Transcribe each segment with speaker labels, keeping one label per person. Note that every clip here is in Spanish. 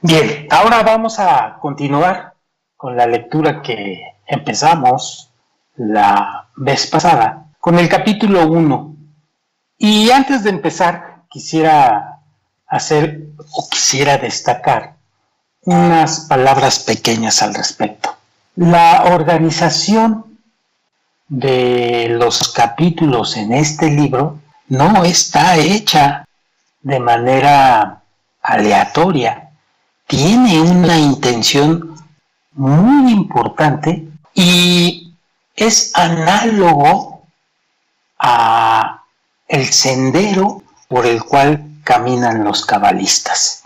Speaker 1: Bien, ahora vamos a continuar con la lectura que empezamos la vez pasada, con el capítulo 1. Y antes de empezar, quisiera destacar unas palabras pequeñas al respecto. La organización de los capítulos en este libro no está hecha de manera aleatoria. Tiene una intención muy importante y es análogo a el sendero por el cual caminan los cabalistas.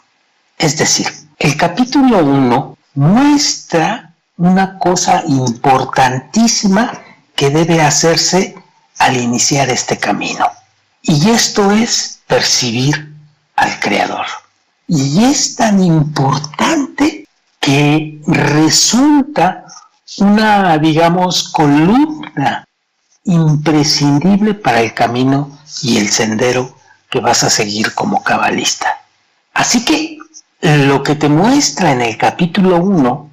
Speaker 1: Es decir, el capítulo 1 muestra una cosa importantísima que debe hacerse al iniciar este camino. Y esto es percibir al Creador. Y es tan importante que resulta una, columna imprescindible para el camino y el sendero que vas a seguir como cabalista. Así que lo que te muestra en el capítulo 1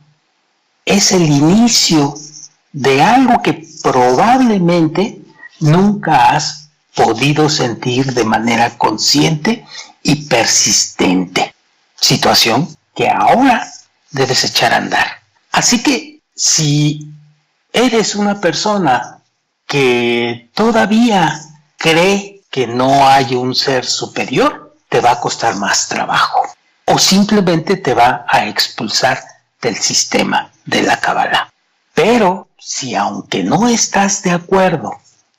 Speaker 1: es el inicio de algo que probablemente nunca has podido sentir de manera consciente y persistente, situación que ahora debes echar a andar. Así que si eres una persona que todavía cree que no hay un ser superior, te va a costar más trabajo o simplemente te va a expulsar del sistema de la Kabbalah. Pero si aunque no estás de acuerdo,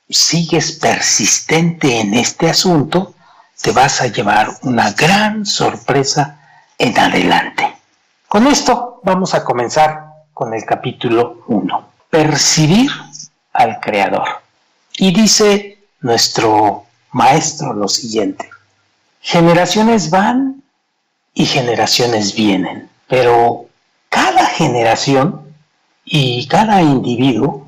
Speaker 1: sigues persistente en este asunto, te vas a llevar una gran sorpresa en adelante. Con esto vamos a comenzar con el capítulo 1. Percibir al Creador. Y dice nuestro maestro lo siguiente: generaciones van y generaciones vienen, pero cada generación y cada individuo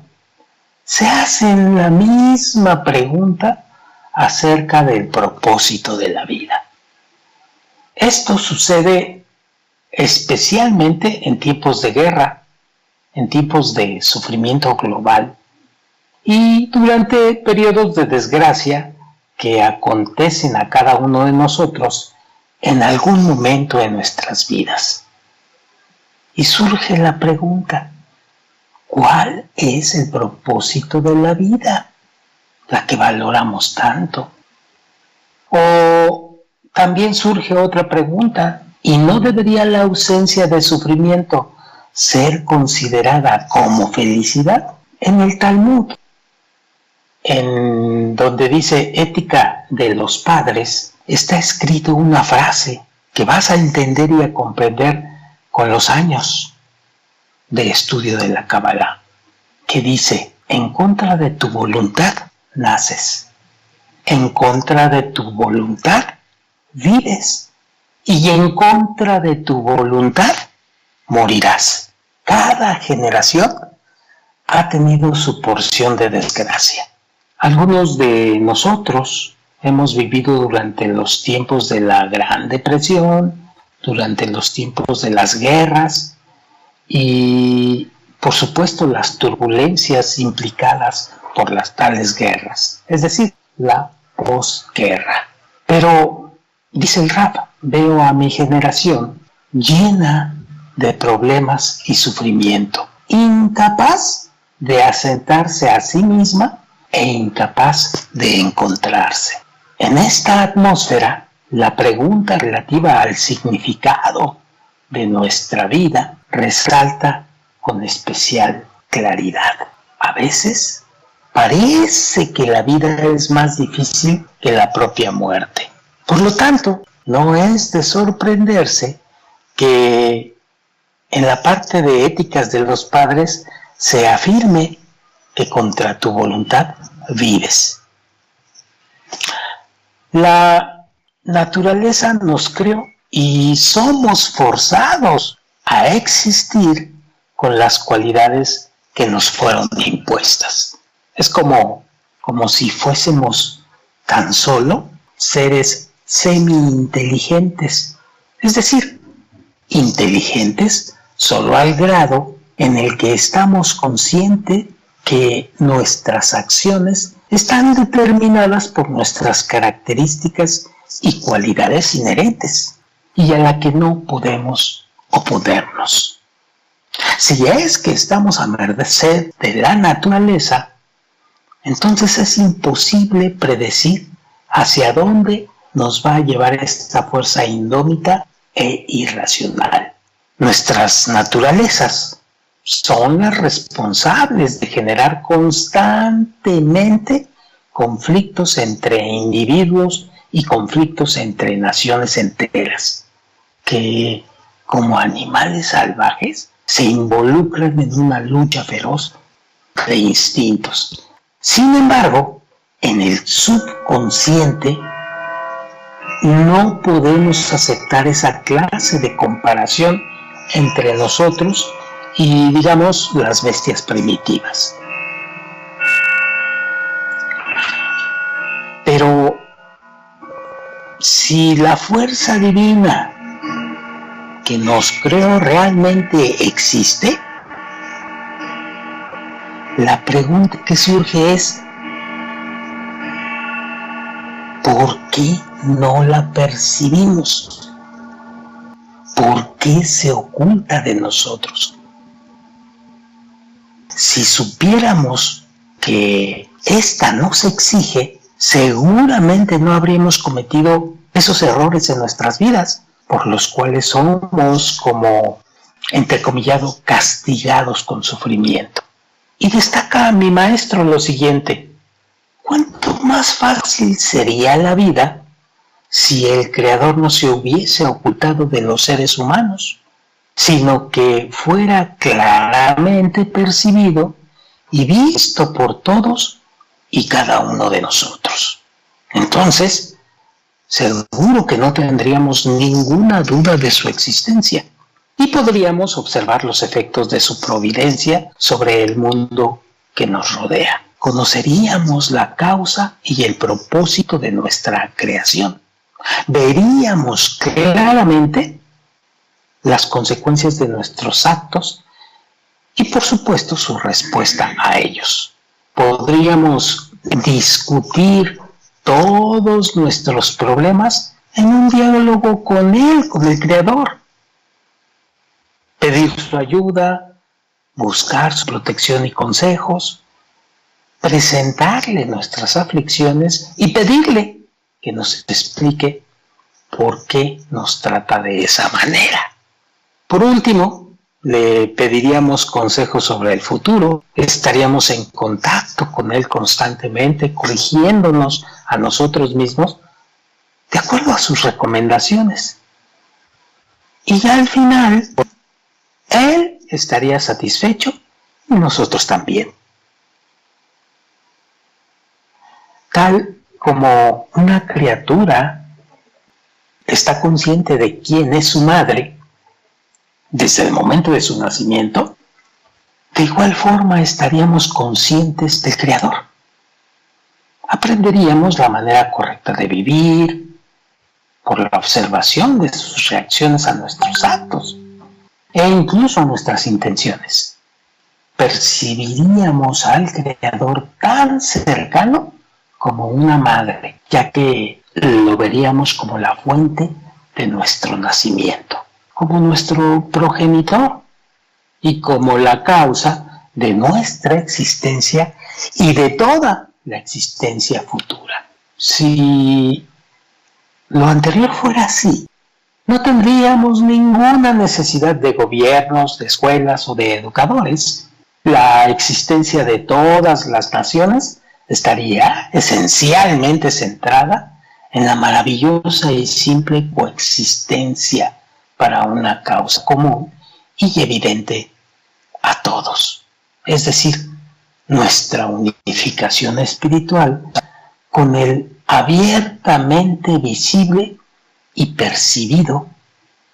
Speaker 1: se hacen la misma pregunta acerca del propósito de la vida. Esto sucede especialmente en tiempos de guerra, en tiempos de sufrimiento global y durante periodos de desgracia que acontecen a cada uno de nosotros en algún momento de nuestras vidas. Y surge la pregunta: ¿cuál es el propósito de la vida, la que valoramos tanto? O también surge otra pregunta: ¿y no debería la ausencia de sufrimiento ser considerada como felicidad? En el Talmud, en donde dice Ética de los Padres, está escrito una frase que vas a entender y a comprender con los años de estudio de la Kabbalah, que dice: en contra de tu voluntad naces, en contra de tu voluntad vives, y en contra de tu voluntad morirás. Cada generación ha tenido su porción de desgracia. Algunos de nosotros hemos vivido durante los tiempos de la Gran Depresión, durante los tiempos de las guerras y, por supuesto, las turbulencias implicadas por las tales guerras, es decir, la posguerra. Pero, dice el Rab, veo a mi generación llena de problemas y sufrimiento, incapaz de asentarse a sí misma e incapaz de encontrarse. En esta atmósfera, la pregunta relativa al significado de nuestra vida resalta con especial claridad. A veces parece que la vida es más difícil que la propia muerte. Por lo tanto, no es de sorprenderse que en la parte de éticas de los padres se afirme que contra tu voluntad vives. La naturaleza nos creó y somos forzados a existir con las cualidades que nos fueron impuestas. Es como si fuésemos tan solo seres semi-inteligentes, es decir, inteligentes solo al grado en el que estamos conscientes que nuestras acciones están determinadas por nuestras características y cualidades inherentes y a la que no podemos oponernos. Si es que estamos a merced de la naturaleza, entonces es imposible predecir hacia dónde nos va a llevar esta fuerza indómita e irracional. Nuestras naturalezas son las responsables de generar constantemente conflictos entre individuos y conflictos entre naciones enteras, que como animales salvajes se involucran en una lucha feroz de instintos. Sin embargo, en el subconsciente no podemos aceptar esa clase de comparación entre nosotros y, digamos, las bestias primitivas. Pero si la fuerza divina que nos creó realmente existe, la pregunta que surge es: ¿por qué no la percibimos? ¿Por qué se oculta de nosotros? Si supiéramos que esta nos exige, seguramente no habríamos cometido esos errores en nuestras vidas, por los cuales somos, como entrecomillado, castigados con sufrimiento. Y destaca mi maestro lo siguiente: ¿cuánto más fácil sería la vida si el Creador no se hubiese ocultado de los seres humanos, sino que fuera claramente percibido y visto por todos y cada uno de nosotros? Entonces, seguro que no tendríamos ninguna duda de su existencia y podríamos observar los efectos de su providencia sobre el mundo que nos rodea. Conoceríamos la causa y el propósito de nuestra creación. Veríamos claramente las consecuencias de nuestros actos y, por supuesto, su respuesta a ellos. Podríamos discutir todos nuestros problemas en un diálogo con Él, con el Creador. Pedir su ayuda, buscar su protección y consejos, presentarle nuestras aflicciones y pedirle que nos explique por qué nos trata de esa manera. Por último, le pediríamos consejos sobre el futuro. Estaríamos en contacto con Él constantemente, corrigiéndonos a nosotros mismos de acuerdo a sus recomendaciones. Y ya al final, Él estaría satisfecho y nosotros también. Tal como una criatura está consciente de quién es su madre desde el momento de su nacimiento, de igual forma estaríamos conscientes del Creador. Aprenderíamos la manera correcta de vivir por la observación de sus reacciones a nuestros actos e incluso a nuestras intenciones. Percibiríamos al Creador tan cercano como una madre, ya que lo veríamos como la fuente de nuestro nacimiento, como nuestro progenitor y como la causa de nuestra existencia y de toda la existencia futura. Si lo anterior fuera así, no tendríamos ninguna necesidad de gobiernos, de escuelas o de educadores. La existencia de todas las naciones estaría esencialmente centrada en la maravillosa y simple coexistencia para una causa común y evidente a todos, es decir, nuestra unificación espiritual con el abiertamente visible y percibido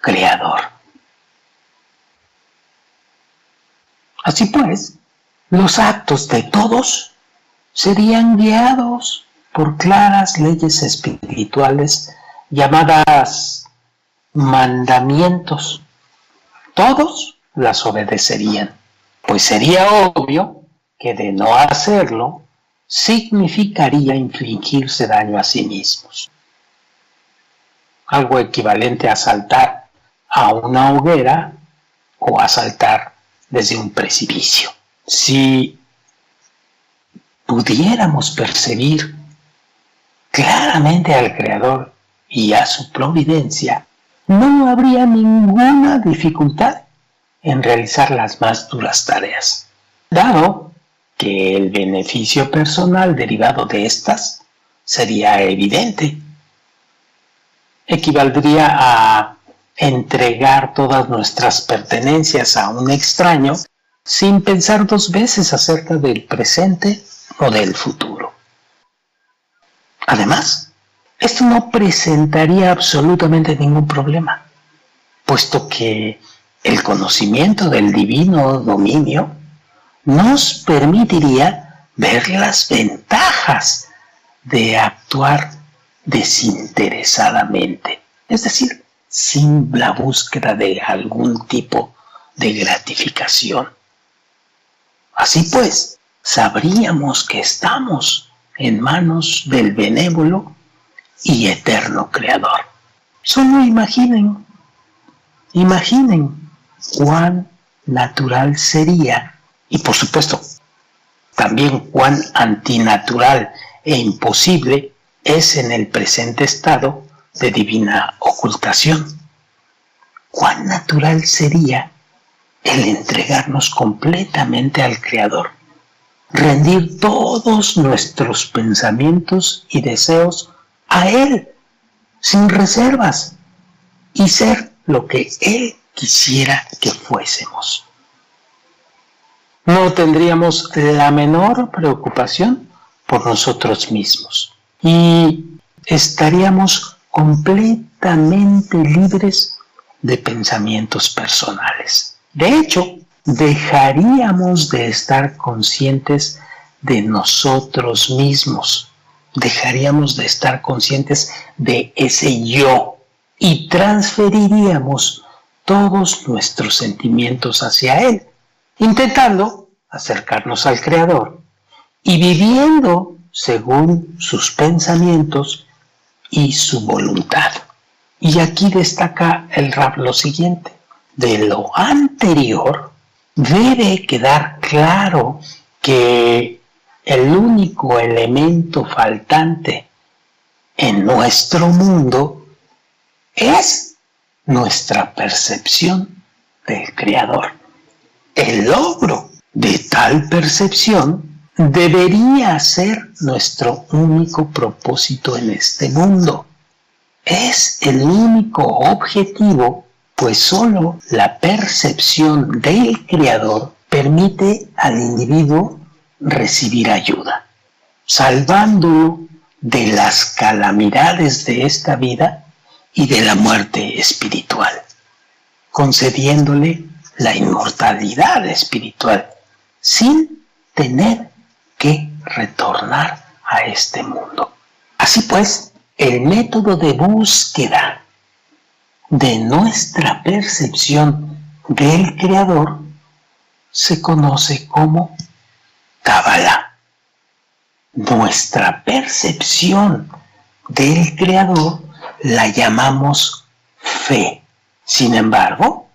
Speaker 1: Creador. Así pues, los actos de todos serían guiados por claras leyes espirituales llamadas mandamientos, todos las obedecerían, pues sería obvio que de no hacerlo significaría infligirse daño a sí mismos. Algo equivalente a saltar a una hoguera o a saltar desde un precipicio. Si pudiéramos percibir claramente al Creador y a su providencia, no habría ninguna dificultad en realizar las más duras tareas, dado que el beneficio personal derivado de estas sería evidente. Equivaldría a entregar todas nuestras pertenencias a un extraño sin pensar dos veces acerca del presente o del futuro. Además, esto no presentaría absolutamente ningún problema, puesto que el conocimiento del divino dominio nos permitiría ver las ventajas de actuar desinteresadamente, es decir, sin la búsqueda de algún tipo de gratificación. Así pues, sabríamos que estamos en manos del benévolo y eterno Creador. Solo imaginen cuán natural sería, y por supuesto, también cuán antinatural e imposible es en el presente estado de divina ocultación. Cuán natural sería el entregarnos completamente al Creador, rendir todos nuestros pensamientos y deseos a Él, sin reservas, y ser lo que Él quisiera que fuésemos. No tendríamos la menor preocupación por nosotros mismos y estaríamos completamente libres de pensamientos personales. De hecho, dejaríamos de estar conscientes de nosotros mismos, dejaríamos de estar conscientes de ese yo y transferiríamos todos nuestros sentimientos hacia Él, intentando acercarnos al Creador y viviendo según sus pensamientos y su voluntad. Y aquí destaca el Rab lo siguiente: de lo anterior debe quedar claro que el único elemento faltante en nuestro mundo es nuestra percepción del Creador. El logro de tal percepción debería ser nuestro único propósito en este mundo. Es el único objetivo, pues solo la percepción del Creador permite al individuo recibir ayuda, salvándolo de las calamidades de esta vida y de la muerte espiritual, concediéndole la inmortalidad espiritual sin tener que retornar a este mundo. Así pues, el método de búsqueda de nuestra percepción del Creador se conoce como Kabbalah. Nuestra percepción del Creador la llamamos fe. Sin embargo,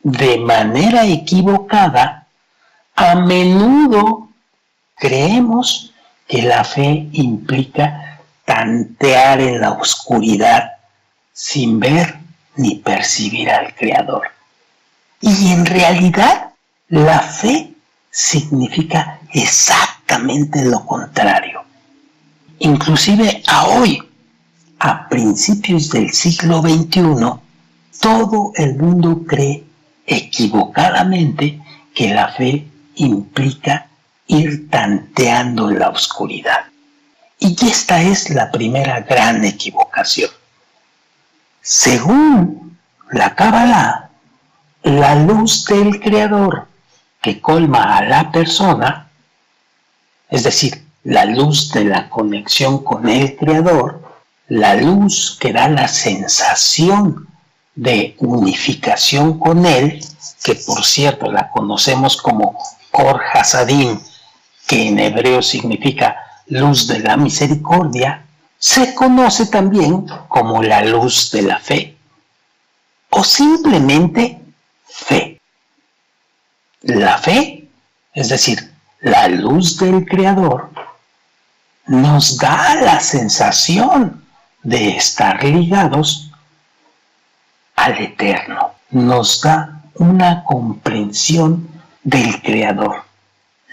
Speaker 1: de manera equivocada, a menudo creemos que la fe implica tantear en la oscuridad sin ver ni percibir al Creador. Y en realidad, la fe significa exactamente lo contrario. Inclusive a hoy, a principios del siglo XXI, todo el mundo cree equivocadamente que la fe implica ir tanteando en la oscuridad. Y esta es la primera gran equivocación. Según la Kabbalah, la luz del Creador que colma a la persona, es decir, la luz de la conexión con el Creador, la luz que da la sensación de unificación con Él, que por cierto la conocemos como Or Hasadim, que en hebreo significa luz de la misericordia, se conoce también como la luz de la fe, o simplemente fe. La fe, es decir, la luz del Creador, nos da la sensación de estar ligados al Eterno, nos da una comprensión del Creador,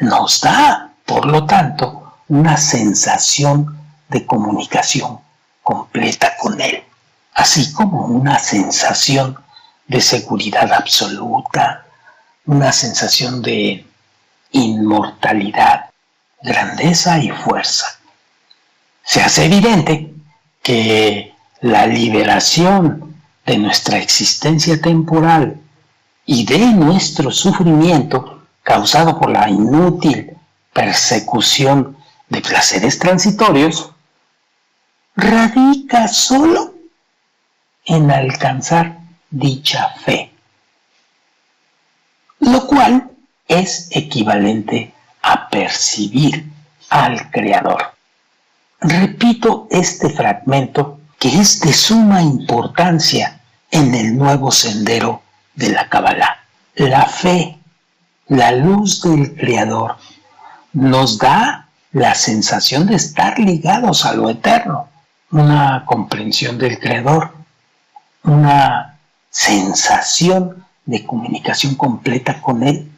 Speaker 1: nos da, por lo tanto, una sensación de comunicación completa con Él, así como una sensación de seguridad absoluta, una sensación de inmortalidad, grandeza y fuerza. Se hace evidente que la liberación de nuestra existencia temporal y de nuestro sufrimiento causado por la inútil persecución de placeres transitorios radica solo en alcanzar dicha fe, lo cual es equivalente a percibir al Creador. Repito este fragmento que es de suma importancia en el nuevo sendero de la Kabbalah. La fe, la luz del Creador, nos da la sensación de estar ligados a lo eterno, una comprensión del Creador, una sensación de comunicación completa con Él,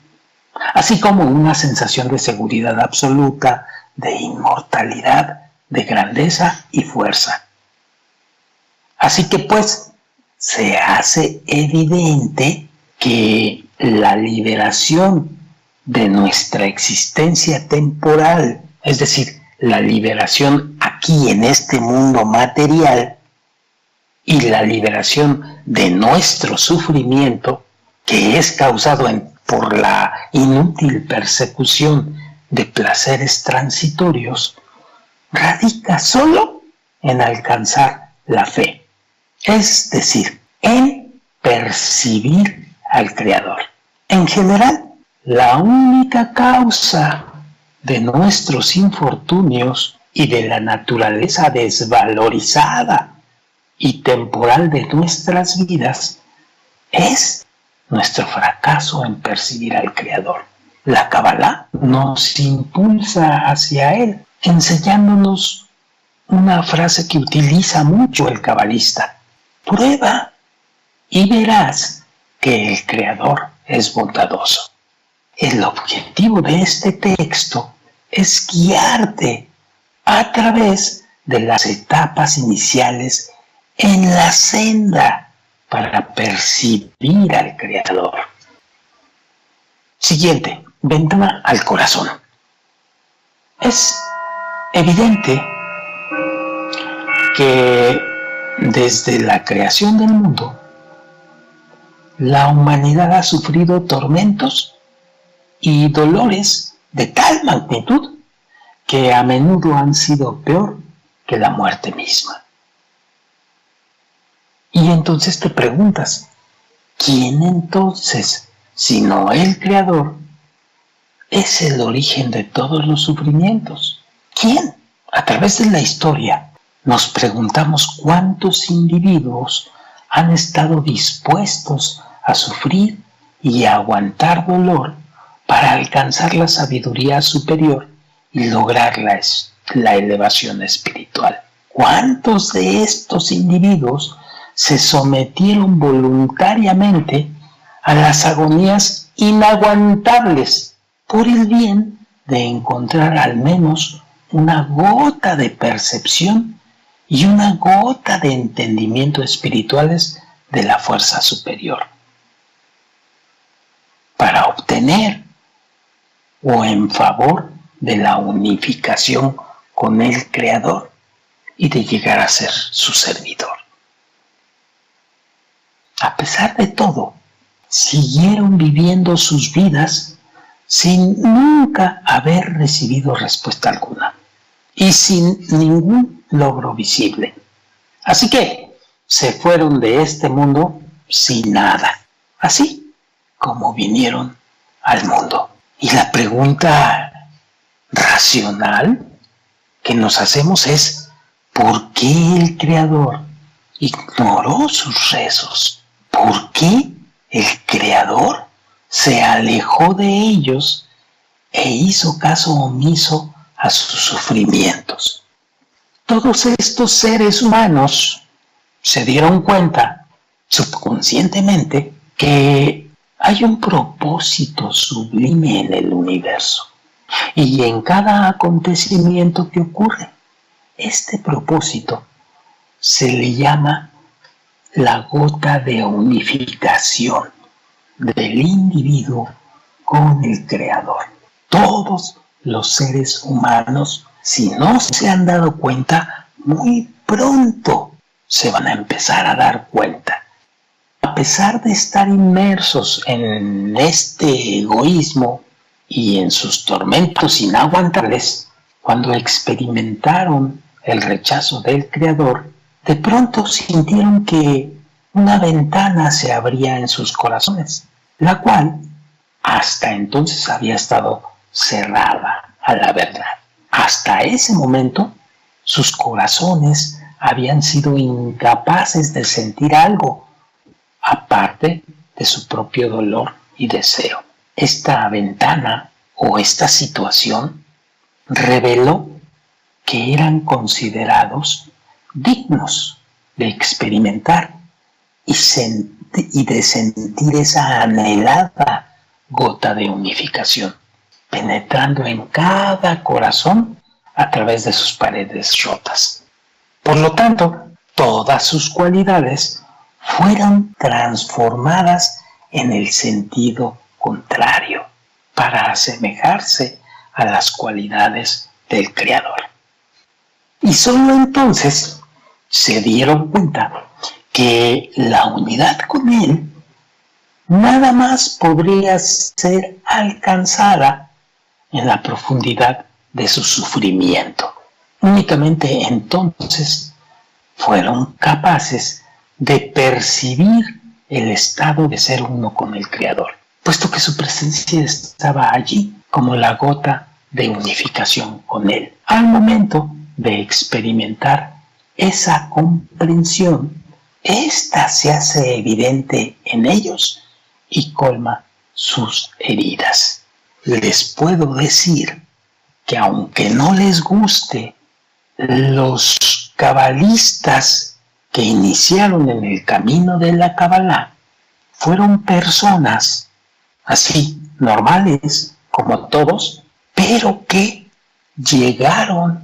Speaker 1: así como una sensación de seguridad absoluta, de inmortalidad, de grandeza y fuerza. Así que pues se hace evidente que la liberación de nuestra existencia temporal, es decir, la liberación aquí en este mundo material y la liberación de nuestro sufrimiento, que es causado por la inútil persecución de placeres transitorios, radica solo en alcanzar la fe, es decir, en percibir al Creador. En general, la única causa de nuestros infortunios y de la naturaleza desvalorizada y temporal de nuestras vidas es nuestro fracaso en percibir al Creador. La Kabbalah nos impulsa hacia Él, enseñándonos una frase que utiliza mucho el cabalista: prueba y verás que el Creador es bondadoso. El objetivo de este texto es guiarte a través de las etapas iniciales en la senda para percibir al Creador. Siguiente, ventana al corazón. Es evidente que desde la creación del mundo, la humanidad ha sufrido tormentos y dolores de tal magnitud que a menudo han sido peor que la muerte misma. Y entonces te preguntas, ¿quién entonces, sino el Creador, es el origen de todos los sufrimientos? ¿Quién? A través de la historia nos preguntamos cuántos individuos han estado dispuestos a sufrir y a aguantar dolor para alcanzar la sabiduría superior y lograr la elevación espiritual. ¿Cuántos de estos individuos se sometieron voluntariamente a las agonías inaguantables por el bien de encontrar al menos una gota de percepción y una gota de entendimiento espirituales de la fuerza superior, para obtener o en favor de la unificación con el Creador y de llegar a ser su servidor? A pesar de todo, siguieron viviendo sus vidas sin nunca haber recibido respuesta alguna y sin ningún logro visible. Así que se fueron de este mundo sin nada, así como vinieron al mundo. Y la pregunta racional que nos hacemos es: ¿por qué el Creador ignoró sus rezos? ¿Por qué el Creador se alejó de ellos e hizo caso omiso a sus sufrimientos? Todos estos seres humanos se dieron cuenta subconscientemente que hay un propósito sublime en el universo y en cada acontecimiento que ocurre. Este propósito se le llama la gota de unificación del individuo con el Creador. Todos los seres humanos, si no se han dado cuenta, muy pronto se van a empezar a dar cuenta. A pesar de estar inmersos en este egoísmo y en sus tormentos inaguantables, cuando experimentaron el rechazo del Creador, de pronto sintieron que una ventana se abría en sus corazones, la cual hasta entonces había estado cerrada a la verdad. Hasta ese momento, sus corazones habían sido incapaces de sentir algo, aparte de su propio dolor y deseo. Esta ventana o esta situación reveló que eran considerados dignos de experimentar y de sentir esa anhelada gota de unificación, penetrando en cada corazón a través de sus paredes rotas. Por lo tanto, todas sus cualidades fueron transformadas en el sentido contrario, para asemejarse a las cualidades del Creador. Y solo entonces se dieron cuenta que la unidad con Él nada más podría ser alcanzada en la profundidad de su sufrimiento. Únicamente entonces fueron capaces de percibir el estado de ser uno con el Creador, puesto que su presencia estaba allí como la gota de unificación con Él. Al momento de experimentar esa comprensión, esta se hace evidente en ellos y colma sus heridas. Les puedo decir que aunque no les guste, los cabalistas que iniciaron en el camino de la Kabbalah fueron personas así, normales, como todos, pero que llegaron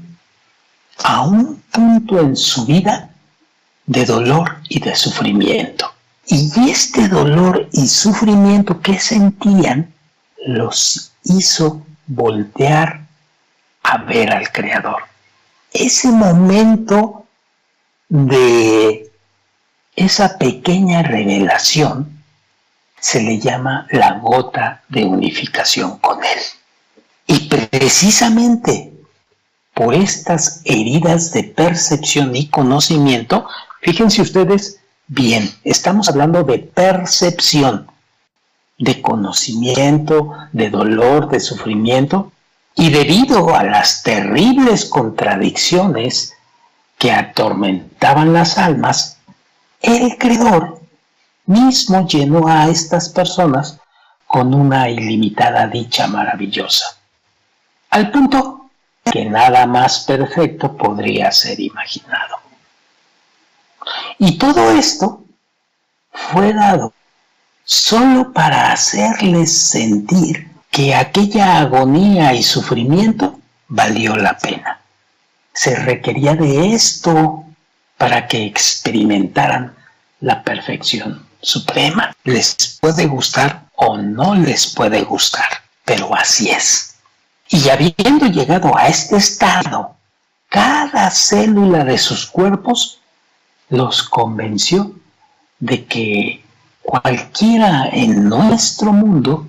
Speaker 1: a un punto en su vida de dolor y de sufrimiento. Y este dolor y sufrimiento que sentían los hizo voltear a ver al Creador. Ese momento de esa pequeña revelación se le llama la gota de unificación con Él. Y precisamente por estas heridas de percepción y conocimiento, fíjense ustedes bien, estamos hablando de percepción, de conocimiento, de dolor, de sufrimiento, y debido a las terribles contradicciones que atormentaban las almas, el Creador mismo llenó a estas personas con una ilimitada dicha maravillosa, al punto que nada más perfecto podría ser imaginado. Y todo esto fue dado solo para hacerles sentir que aquella agonía y sufrimiento valió la pena. Se requería de esto para que experimentaran la perfección suprema. Les puede gustar o no les puede gustar, pero así es. Y habiendo llegado a este estado, cada célula de sus cuerpos los convenció de que cualquiera en nuestro mundo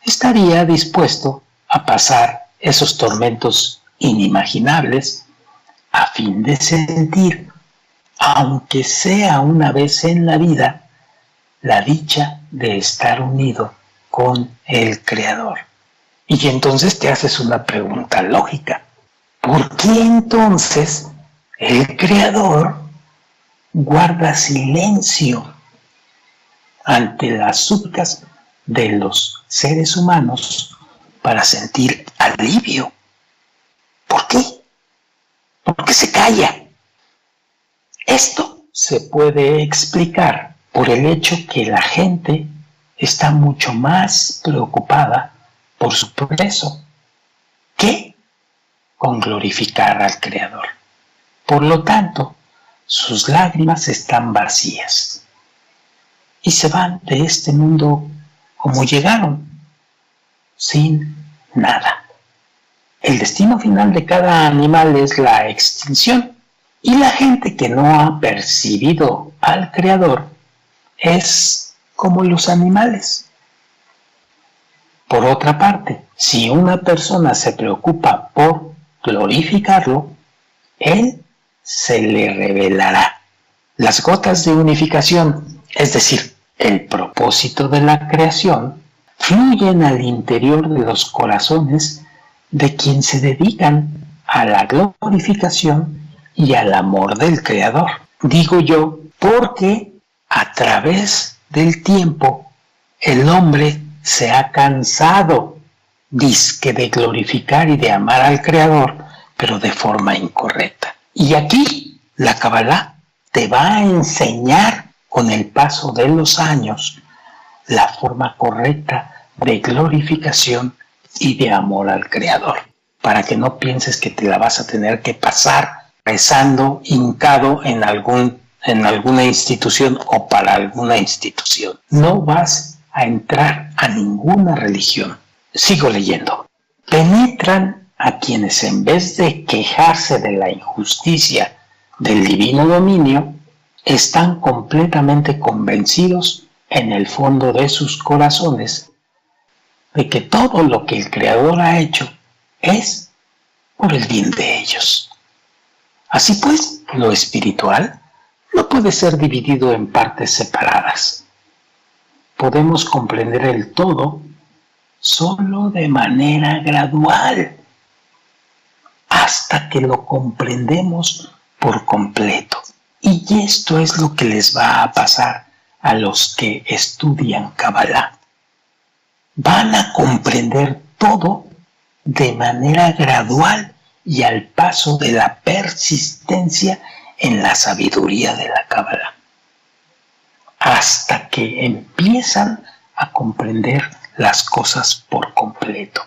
Speaker 1: estaría dispuesto a pasar esos tormentos inimaginables a fin de sentir, aunque sea una vez en la vida, la dicha de estar unido con el Creador. Y entonces te haces una pregunta lógica. ¿Por qué entonces el Creador guarda silencio ante las súplicas de los seres humanos para sentir alivio? ¿Por qué? ¿Por qué se calla? Esto se puede explicar por el hecho que la gente está mucho más preocupada por su progreso que con glorificar al Creador. Por lo tanto, sus lágrimas están vacías y se van de este mundo como llegaron, sin nada. El destino final de cada animal es la extinción, y la gente que no ha percibido al Creador es como los animales. Por otra parte, si una persona se preocupa por glorificarlo, Él se le revelará. Las gotas de unificación, es decir, el propósito de la creación, fluyen al interior de los corazones de quienes se dedican a la glorificación y al amor del Creador. Digo yo porque a través del tiempo el hombre se ha cansado dizque de glorificar y de amar al Creador, pero de forma incorrecta. Y aquí la Kabbalah te va a enseñar con el paso de los años la forma correcta de glorificación y de amor al Creador, para que no pienses que te la vas a tener que pasar rezando, hincado en alguna institución o para alguna institución. No vas a entrar a ninguna religión. Sigo leyendo. Penetran a quienes en vez de quejarse de la injusticia del divino dominio, están completamente convencidos en el fondo de sus corazones de que todo lo que el Creador ha hecho es por el bien de ellos. Así pues, lo espiritual no puede ser dividido en partes separadas. Podemos comprender el todo solo de manera gradual, hasta que lo comprendemos por completo. Y esto es lo que les va a pasar a los que estudian Kabbalah. Van a comprender todo de manera gradual y al paso de la persistencia en la sabiduría de la Kabbalah, hasta que empiezan a comprender las cosas por completo.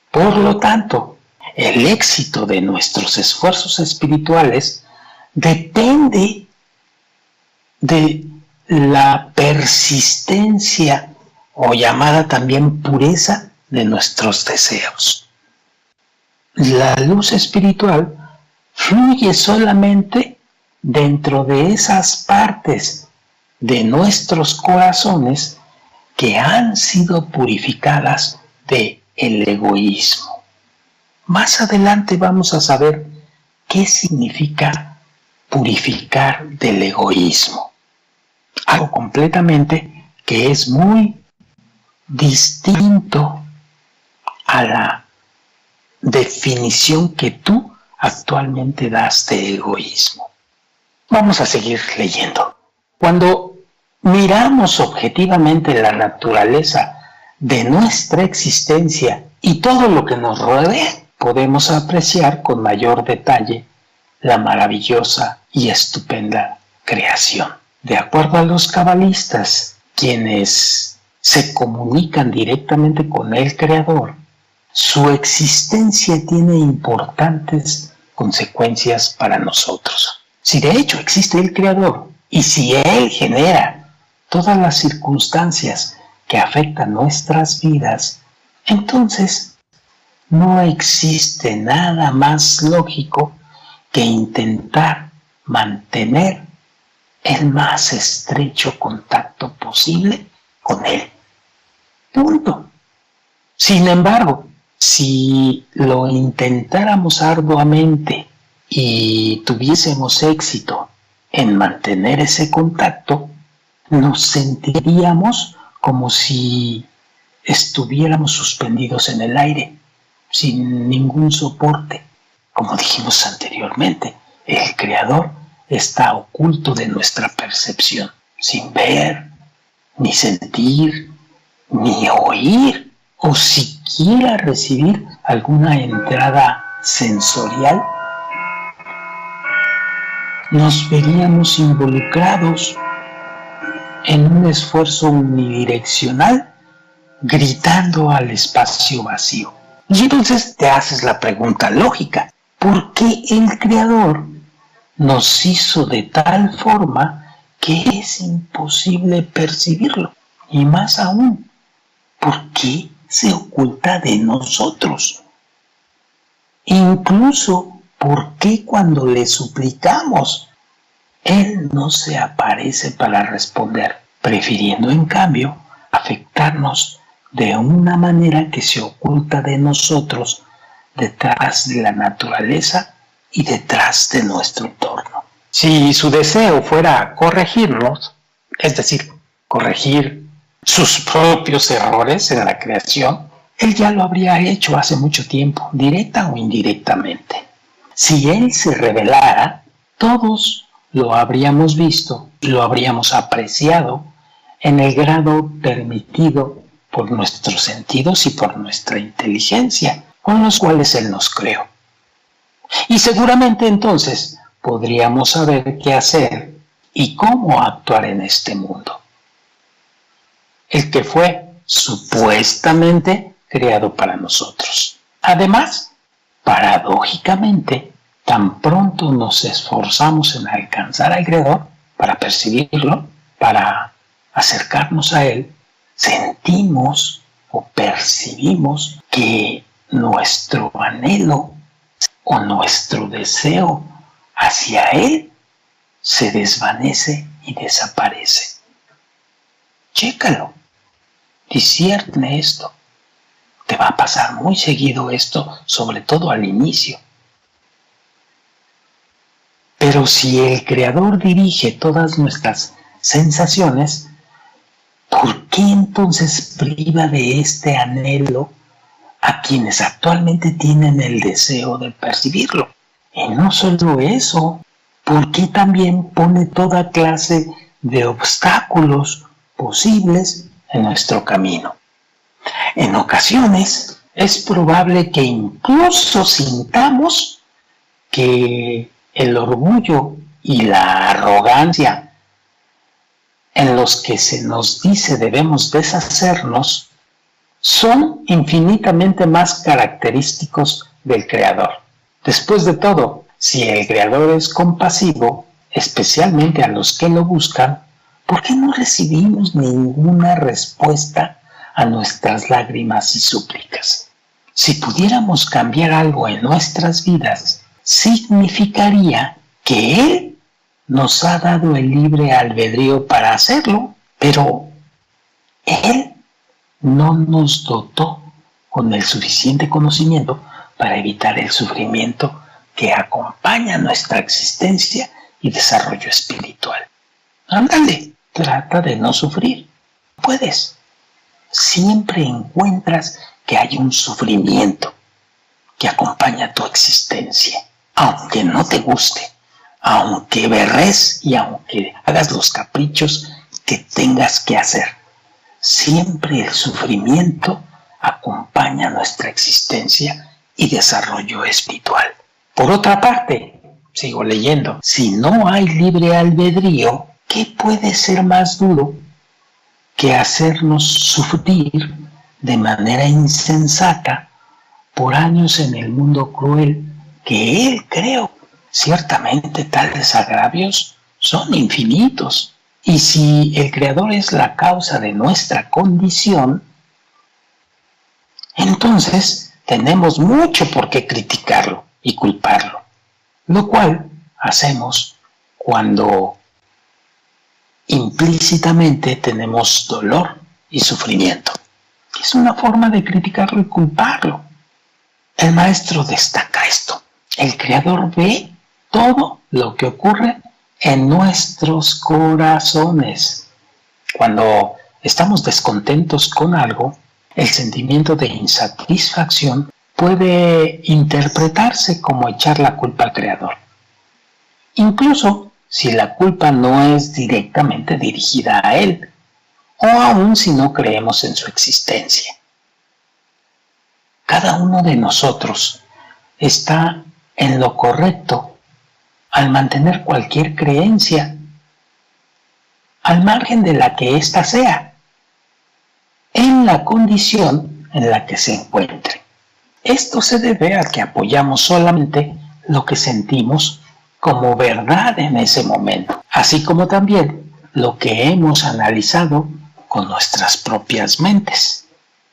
Speaker 1: Por lo tanto, el éxito de nuestros esfuerzos espirituales depende de la persistencia o llamada también pureza de nuestros deseos. La luz espiritual fluye solamente dentro de esas partes de nuestros corazones que han sido purificadas del egoísmo. Más adelante vamos a saber qué significa purificar del egoísmo. Algo completamente que es muy distinto a la definición que tú actualmente das de egoísmo. Vamos a seguir leyendo. Cuando miramos objetivamente la naturaleza de nuestra existencia y todo lo que nos rodea, podemos apreciar con mayor detalle la maravillosa y estupenda creación. De acuerdo a los cabalistas, quienes se comunican directamente con el Creador, su existencia tiene importantes consecuencias para nosotros. Si de hecho existe el Creador y si Él genera todas las circunstancias que afectan nuestras vidas, entonces no existe nada más lógico que intentar mantener el más estrecho contacto posible con Él. Punto. Sin embargo, si lo intentáramos arduamente y tuviésemos éxito en mantener ese contacto, nos sentiríamos como si estuviéramos suspendidos en el aire, sin ningún soporte. Como dijimos anteriormente, el Creador está oculto de nuestra percepción, sin ver, ni sentir, ni oír, o siquiera recibir alguna entrada sensorial. Nos veríamos involucrados en un esfuerzo unidireccional, gritando al espacio vacío. Y entonces te haces la pregunta lógica: ¿por qué el Creador nos hizo de tal forma que es imposible percibirlo? Y más aún, ¿por qué se oculta de nosotros? Incluso, ¿por qué cuando le suplicamos, Él no se aparece para responder, prefiriendo en cambio afectarnos de una manera que se oculta de nosotros, detrás de la naturaleza y detrás de nuestro entorno? Si su deseo fuera corregirnos, es decir, corregir sus propios errores en la creación, Él ya lo habría hecho hace mucho tiempo, directa o indirectamente. Si Él se revelara, todos lo habríamos visto, lo habríamos apreciado en el grado permitido por nuestros sentidos y por nuestra inteligencia, con los cuales Él nos creó. Y seguramente entonces podríamos saber qué hacer y cómo actuar en este mundo. El que fue supuestamente creado para nosotros. Además, paradójicamente, tan pronto nos esforzamos en alcanzar al Creador para percibirlo, para acercarnos a Él, sentimos o percibimos que nuestro anhelo o nuestro deseo hacia Él se desvanece y desaparece. Chécalo, discierne esto. Te va a pasar muy seguido esto, sobre todo al inicio. Pero si el Creador dirige todas nuestras sensaciones, ¿por qué entonces priva de este anhelo a quienes actualmente tienen el deseo de percibirlo? Y no solo eso, ¿por qué también pone toda clase de obstáculos posibles en nuestro camino? En ocasiones es probable que incluso sintamos que el orgullo y la arrogancia en los que se nos dice debemos deshacernos son infinitamente más característicos del Creador. Después de todo, si el Creador es compasivo, especialmente a los que lo buscan, ¿por qué no recibimos ninguna respuesta a nuestras lágrimas y súplicas? Si pudiéramos cambiar algo en nuestras vidas, significaría que Él nos ha dado el libre albedrío para hacerlo, pero Él no nos dotó con el suficiente conocimiento para evitar el sufrimiento que acompaña nuestra existencia y desarrollo espiritual. Ándale, trata de no sufrir. Puedes. Siempre encuentras que hay un sufrimiento que acompaña tu existencia, aunque no te guste, aunque berres y aunque hagas los caprichos que tengas que hacer. Siempre el sufrimiento acompaña nuestra existencia y desarrollo espiritual. Por otra parte, sigo leyendo, si no hay libre albedrío, ¿qué puede ser más duro que hacernos sufrir de manera insensata por años en el mundo cruel que Él creó? Ciertamente tales agravios son infinitos. Y si el Creador es la causa de nuestra condición, entonces tenemos mucho por qué criticarlo y culparlo, lo cual hacemos cuando implícitamente tenemos dolor y sufrimiento. Es una forma de criticarlo y culparlo. El maestro destaca esto. El Creador ve todo lo que ocurre en nuestros corazones Cuando estamos descontentos con algo, el sentimiento de insatisfacción puede interpretarse como echar la culpa al creador, incluso si la culpa no es directamente dirigida a él, o aun si no creemos en su existencia. Cada uno de nosotros está en lo correcto al mantener cualquier creencia, al margen de la que ésta sea, en la condición en la que se encuentre. Esto se debe a que apoyamos solamente lo que sentimos como verdad en ese momento, así como también lo que hemos analizado con nuestras propias mentes.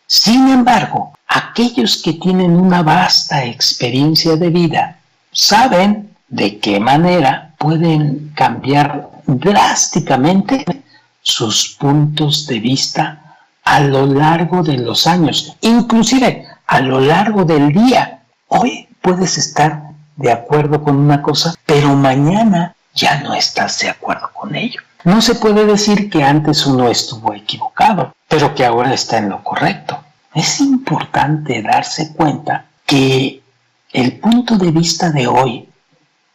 Speaker 1: Sin embargo, aquellos que tienen una vasta experiencia de vida saben de qué manera pueden cambiar drásticamente sus puntos de vista a lo largo de los años, inclusive a lo largo del día. Hoy puedes estar de acuerdo con una cosa, pero mañana ya no estás de acuerdo con ello. No se puede decir que antes uno estuvo equivocado, pero que ahora está en lo correcto. Es importante darse cuenta que el punto de vista de hoy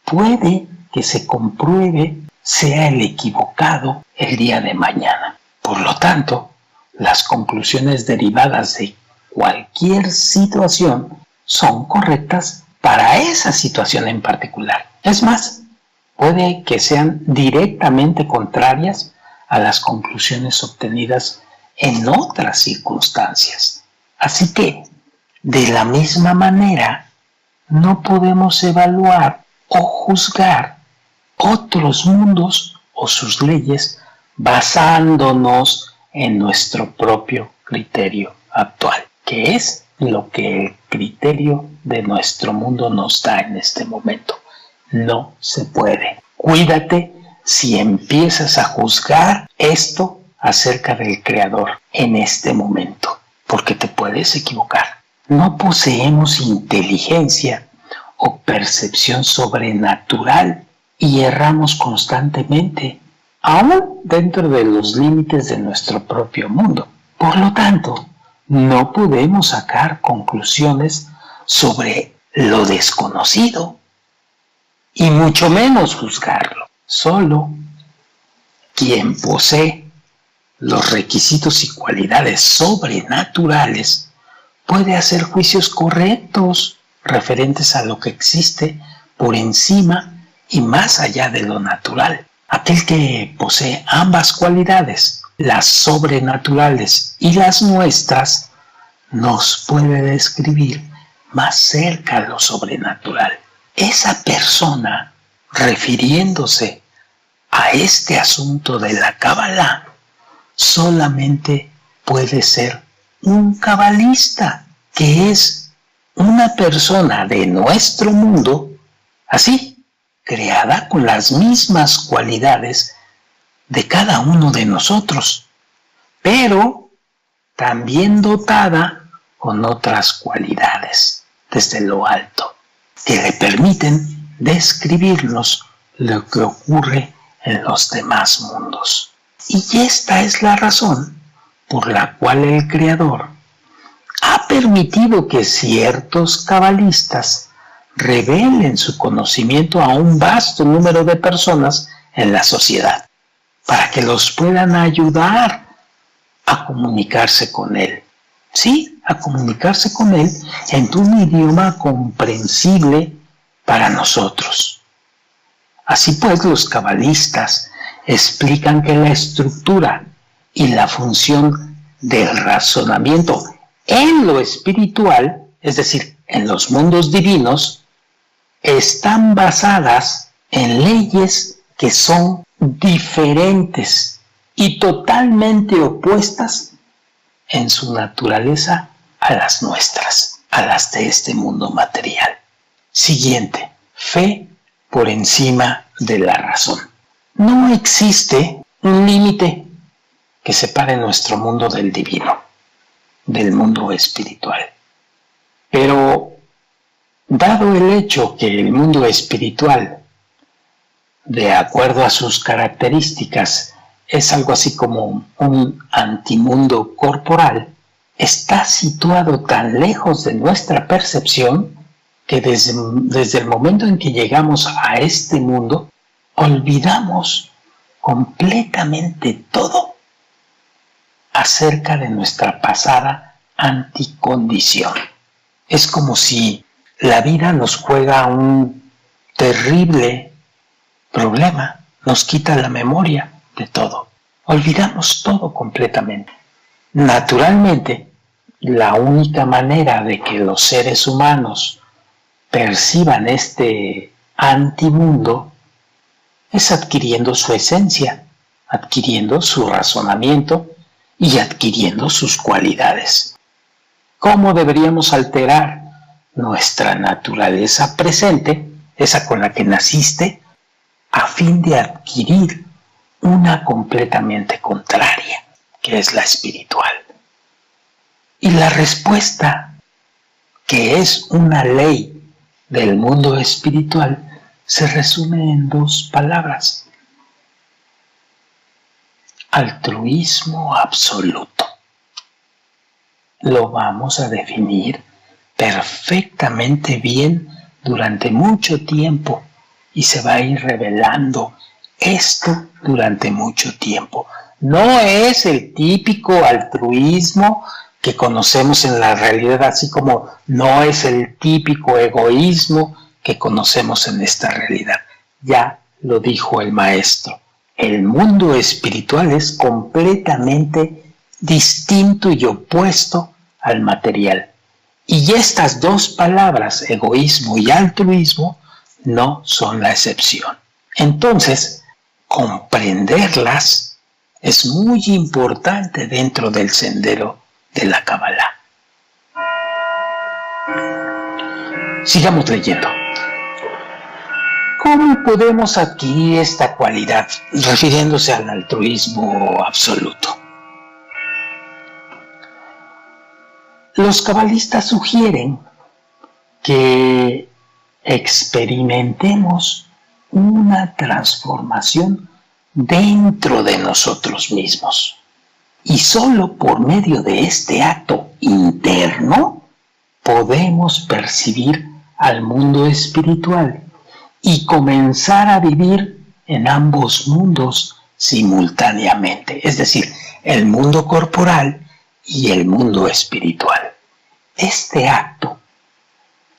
Speaker 1: puede que se compruebe sea el equivocado el día de mañana. Por lo tanto, las conclusiones derivadas de cualquier situación son correctas para esa situación en particular. Es más, puede que sean directamente contrarias a las conclusiones obtenidas en otras circunstancias. Así que, de la misma manera, no podemos evaluar o juzgar otros mundos o sus leyes basándonos en nuestro propio criterio actual, que es lo que el criterio de nuestro mundo nos da en este momento. No se puede. Cuídate si empiezas a juzgar esto acerca del Creador en este momento, porque te puedes equivocar. No poseemos inteligencia o percepción sobrenatural y erramos constantemente, aún dentro de los límites de nuestro propio mundo. Por lo tanto, no podemos sacar conclusiones sobre lo desconocido y mucho menos juzgarlo. Solo quien posee los requisitos y cualidades sobrenaturales puede hacer juicios correctos referentes a lo que existe por encima y más allá de lo natural. Aquel que posee ambas cualidades, las sobrenaturales y las nuestras, nos puede describir más cerca lo sobrenatural. Esa persona, refiriéndose a este asunto de la Kabbalah, solamente puede ser un cabalista, que es una persona de nuestro mundo, así, creada con las mismas cualidades de cada uno de nosotros, pero también dotada con otras cualidades desde lo alto, que le permiten describirnos lo que ocurre en los demás mundos. Y esta es la razón por la cual el Creador ha permitido que ciertos cabalistas revelen su conocimiento a un vasto número de personas en la sociedad, para que los puedan ayudar a comunicarse con Él. Sí, a comunicarse con Él en un idioma comprensible para nosotros. Así pues, los cabalistas explican que la estructura y la función del razonamiento en lo espiritual, es decir, en los mundos divinos, están basadas en leyes que son diferentes y totalmente opuestas en su naturaleza a las nuestras, a las de este mundo material. Siguiente, fe por encima de la razón. No existe un límite que separe nuestro mundo del divino, del mundo espiritual. Pero, dado el hecho que el mundo espiritual, de acuerdo a sus características, es algo así como un antimundo corporal, está situado tan lejos de nuestra percepción que desde el momento en que llegamos a este mundo, olvidamos completamente todo acerca de nuestra pasada anticondición. Es como si la vida nos juega un terrible problema, nos quita la memoria de todo. Olvidamos todo completamente. Naturalmente, la única manera de que los seres humanos perciban este antimundo es adquiriendo su esencia, adquiriendo su razonamiento y adquiriendo sus cualidades. ¿Cómo deberíamos alterar nuestra naturaleza presente, esa con la que naciste, a fin de adquirir una completamente contraria, que es la espiritual? Y la respuesta, que es una ley del mundo espiritual, se resume en 2 palabras: altruismo absoluto. Lo vamos a definir perfectamente bien durante mucho tiempo y se va a ir revelando esto durante mucho tiempo. No es el típico altruismo que conocemos en la realidad, así como no es el típico egoísmo que conocemos en esta realidad. Ya lo dijo el maestro. El mundo espiritual es completamente distinto y opuesto al material. Y estas 2 palabras, egoísmo y altruismo, no son la excepción. Entonces, comprenderlas es muy importante dentro del sendero de la Kabbalah. Sigamos leyendo. ¿Cómo podemos adquirir esta cualidad, refiriéndose al altruismo absoluto? Los cabalistas sugieren que experimentemos una transformación dentro de nosotros mismos. Y solo por medio de este acto interno podemos percibir al mundo espiritual y comenzar a vivir en ambos mundos simultáneamente, es decir, el mundo corporal y el mundo espiritual. Este acto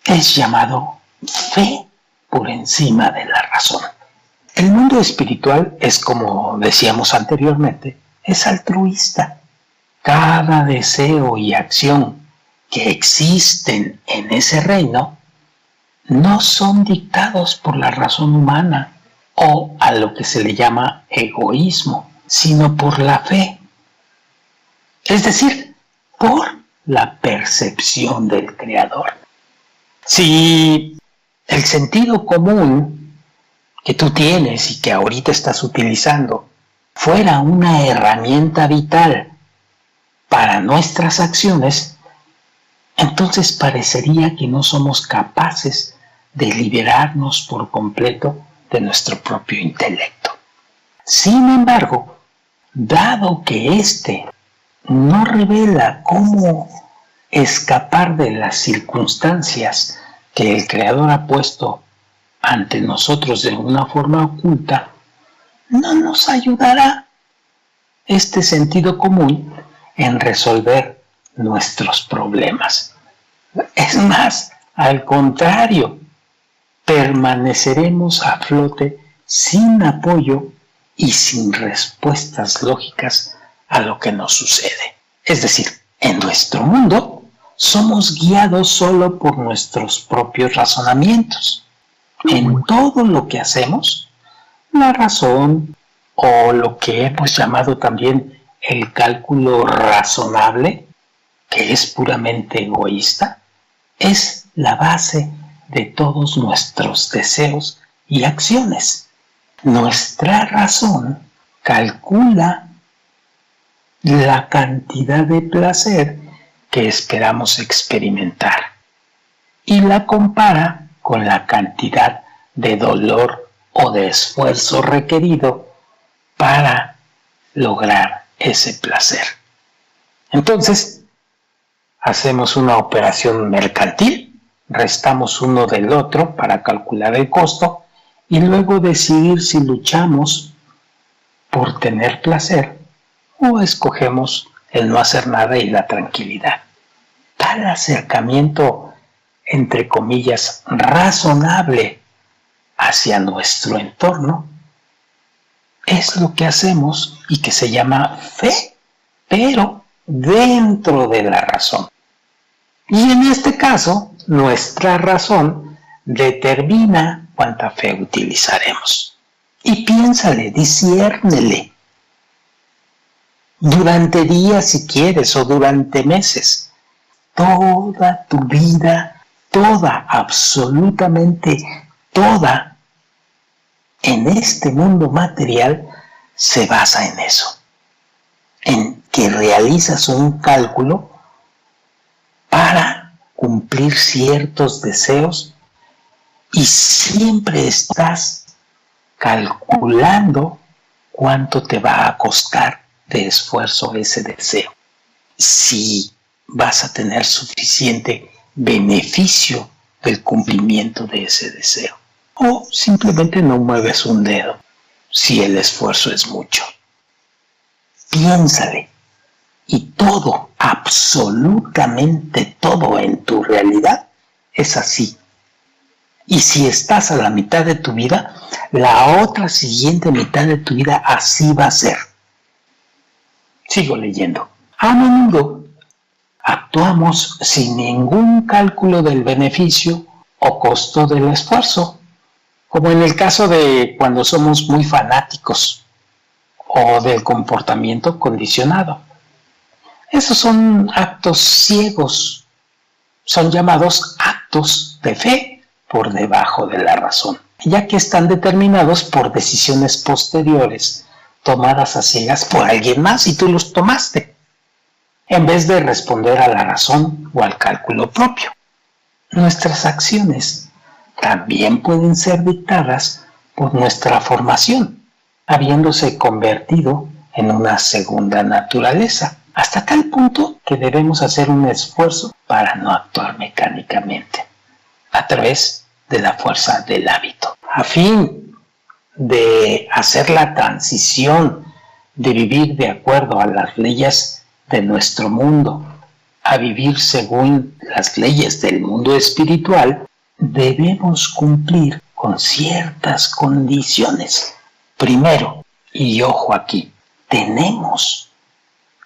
Speaker 1: es llamado fe por encima de la razón. El mundo espiritual es, como decíamos anteriormente, es altruista. Cada deseo y acción que existen en ese reino no son dictados por la razón humana o a lo que se le llama egoísmo, sino por la fe. Es decir, por la percepción del Creador. Si el sentido común que tú tienes y que ahorita estás utilizando fuera una herramienta vital para nuestras acciones, entonces parecería que no somos capaces de liberarnos por completo de nuestro propio intelecto. Sin embargo, dado que éste no revela cómo escapar de las circunstancias que el Creador ha puesto ante nosotros de una forma oculta, no nos ayudará este sentido común en resolver nuestros problemas. Es más, al contrario, permaneceremos a flote sin apoyo y sin respuestas lógicas a lo que nos sucede. Es decir, en nuestro mundo somos guiados solo por nuestros propios razonamientos. En todo lo que hacemos, la razón o lo que hemos llamado también el cálculo razonable, que es puramente egoísta, es la base de todos nuestros deseos y acciones. Nuestra razón calcula la cantidad de placer que esperamos experimentar y la compara con la cantidad de dolor o de esfuerzo requerido para lograr ese placer. Entonces, hacemos una operación mercantil, restamos uno del otro para calcular el costo y luego decidir si luchamos por tener placer o escogemos el no hacer nada y la tranquilidad. Tal acercamiento, entre comillas, razonable hacia nuestro entorno es lo que hacemos y que se llama fe, pero dentro de la razón. Y en este caso, nuestra razón determina cuánta fe utilizaremos. Y piénsale, disciérnele. Durante días si quieres o durante meses. Toda tu vida, toda, absolutamente toda, en este mundo material se basa en eso. En que realizas un cálculo para cumplir ciertos deseos y siempre estás calculando cuánto te va a costar de esfuerzo ese deseo. Si vas a tener suficiente beneficio del cumplimiento de ese deseo. O simplemente no mueves un dedo si el esfuerzo es mucho. Piénsale. Y todo, absolutamente todo en tu realidad es así. Y si estás a la mitad de tu vida, la otra siguiente mitad de tu vida así va a ser. Sigo leyendo. A menudo actuamos sin ningún cálculo del beneficio o costo del esfuerzo, como en el caso de cuando somos muy fanáticos o del comportamiento condicionado. Esos son actos ciegos, son llamados actos de fe por debajo de la razón, ya que están determinados por decisiones posteriores tomadas a ciegas por alguien más y tú los tomaste, en vez de responder a la razón o al cálculo propio. Nuestras acciones también pueden ser dictadas por nuestra formación, habiéndose convertido en una segunda naturaleza, hasta tal punto que debemos hacer un esfuerzo para no actuar mecánicamente, a través de la fuerza del hábito, a fin de hacer la transición de vivir de acuerdo a las leyes de nuestro mundo a vivir según las leyes del mundo espiritual. Debemos cumplir con ciertas condiciones. Primero, y ojo aquí, tenemos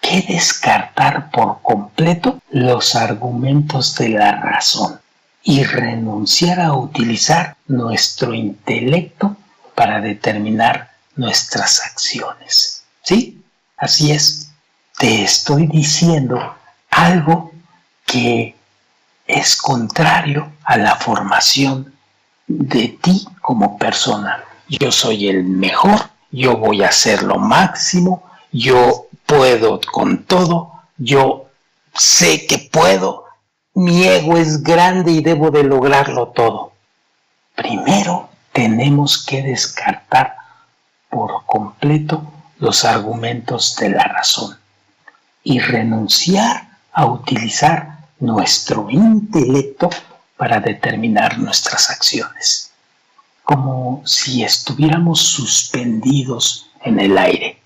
Speaker 1: que descartar por completo los argumentos de la razón y renunciar a utilizar nuestro intelecto para determinar nuestras acciones. ¿Sí? Así es. Te estoy diciendo algo que es contrario a la formación de ti como persona. Yo soy el mejor, yo voy a hacer lo máximo, yo puedo con todo, yo sé que puedo, mi ego es grande y debo de lograrlo todo. Primero tenemos que descartar por completo los argumentos de la razón y renunciar a utilizar nuestro intelecto para determinar nuestras acciones, como si estuviéramos suspendidos en el aire.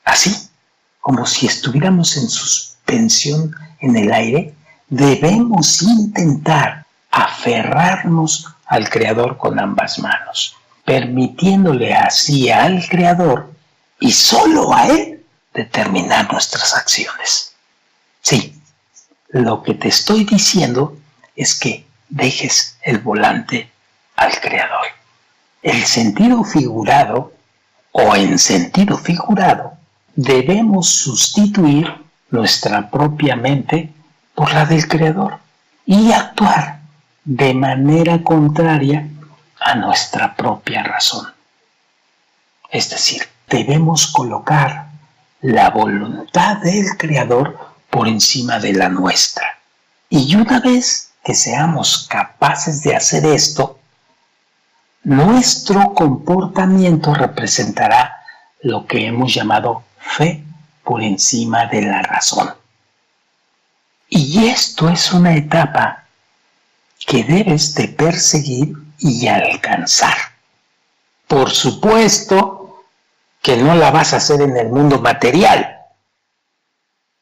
Speaker 1: Así, como si estuviéramos en suspensión en el aire, debemos intentar aferrarnos al Creador con ambas manos, permitiéndole así al Creador y solo a Él determinar nuestras acciones. Sí, lo que te estoy diciendo es que dejes el volante al Creador. El sentido figurado o en sentido figurado debemos sustituir nuestra propia mente por la del Creador y actuar de manera contraria a nuestra propia razón. Es decir, debemos colocar la voluntad del Creador por encima de la nuestra. Y una vez que seamos capaces de hacer esto, nuestro comportamiento representará lo que hemos llamado fe por encima de la razón. Y esto es una etapa que debes de perseguir y alcanzar. Por supuesto que no la vas a hacer en el mundo material,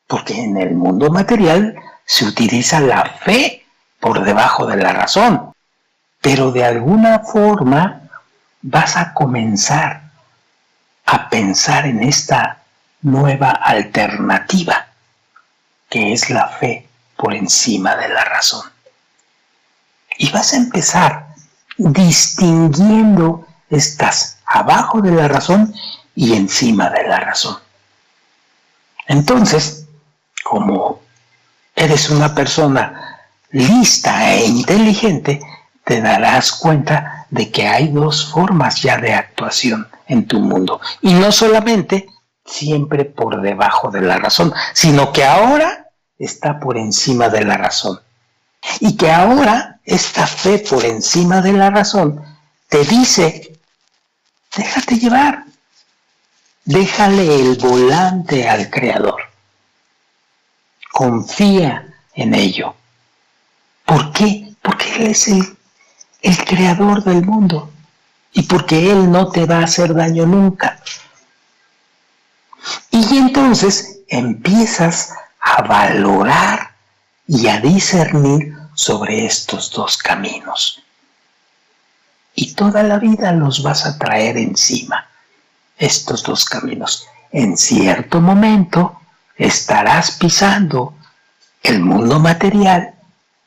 Speaker 1: porque en el mundo material se utiliza la fe por debajo de la razón, pero de alguna forma vas a comenzar a pensar en esta nueva alternativa, que es la fe por encima de la razón. Y vas a empezar distinguiendo estas abajo de la razón y encima de la razón. Entonces, como eres una persona lista e inteligente, te darás cuenta de que hay dos formas ya de actuación en tu mundo. Y no solamente siempre por debajo de la razón, sino que ahora está por encima de la razón. Y que ahora esta fe por encima de la razón te dice, déjate llevar, déjale el volante al Creador. Confía en ello. ¿Por qué? Porque Él es el creador del mundo y porque Él no te va a hacer daño nunca. Y entonces empiezas a valorar y a discernir sobre estos dos caminos. Y toda la vida los vas a traer encima, estos dos caminos. En cierto momento estarás pisando el mundo material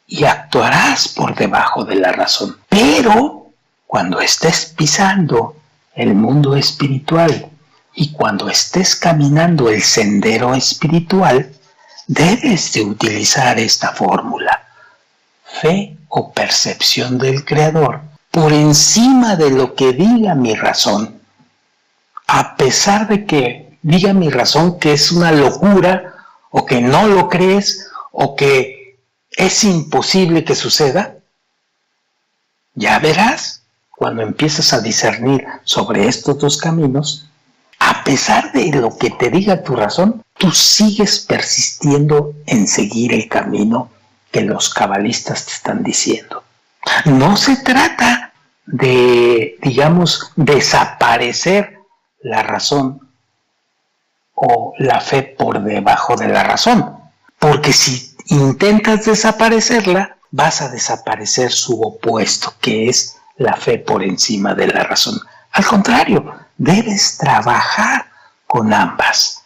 Speaker 1: y actuarás por debajo de la razón. Pero cuando estés pisando el mundo espiritual y cuando estés caminando el sendero espiritual, debes de utilizar esta fórmula: fe o percepción del Creador por encima de lo que diga mi razón. A pesar de que diga mi razón que es una locura, o que no lo crees, o que es imposible que suceda, ya verás, cuando empiezas a discernir sobre estos dos caminos, a pesar de lo que te diga tu razón, tú sigues persistiendo en seguir el camino que los cabalistas te están diciendo. No se trata de, digamos, desaparecer la razón o la fe por debajo de la razón, porque si intentas desaparecerla, vas a desaparecer su opuesto, que es la fe por encima de la razón. Al contrario, debes trabajar con ambas,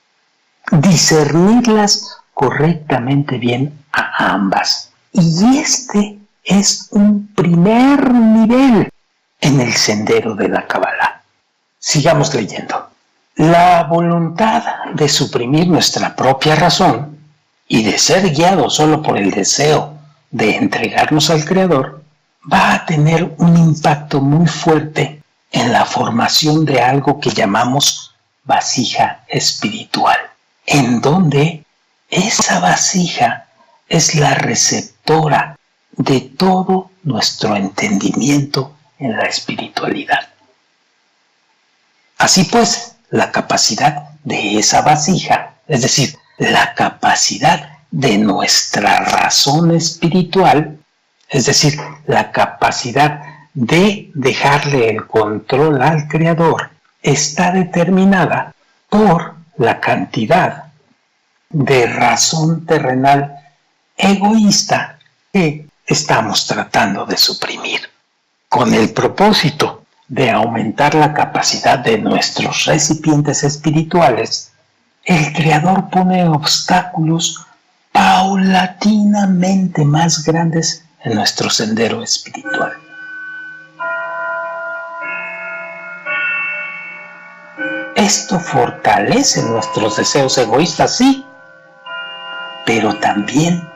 Speaker 1: discernirlas correctamente bien a ambas. Y este es un primer nivel en el sendero de la Kabbalah. Sigamos leyendo. La voluntad de suprimir nuestra propia razón y de ser guiado solo por el deseo de entregarnos al Creador va a tener un impacto muy fuerte en la formación de algo que llamamos vasija espiritual, en donde esa vasija es la receptora de todo nuestro entendimiento en la espiritualidad. Así pues, la capacidad de esa vasija, es decir, la capacidad de nuestra razón espiritual, es decir, la capacidad de dejarle el control al Creador, está determinada por la cantidad de razón terrenal egoísta que estamos tratando de suprimir, con el propósito de aumentar la capacidad de nuestros recipientes espirituales. El Creador pone obstáculos paulatinamente más grandes en nuestro sendero espiritual. Esto fortalece nuestros deseos egoístas, sí, pero también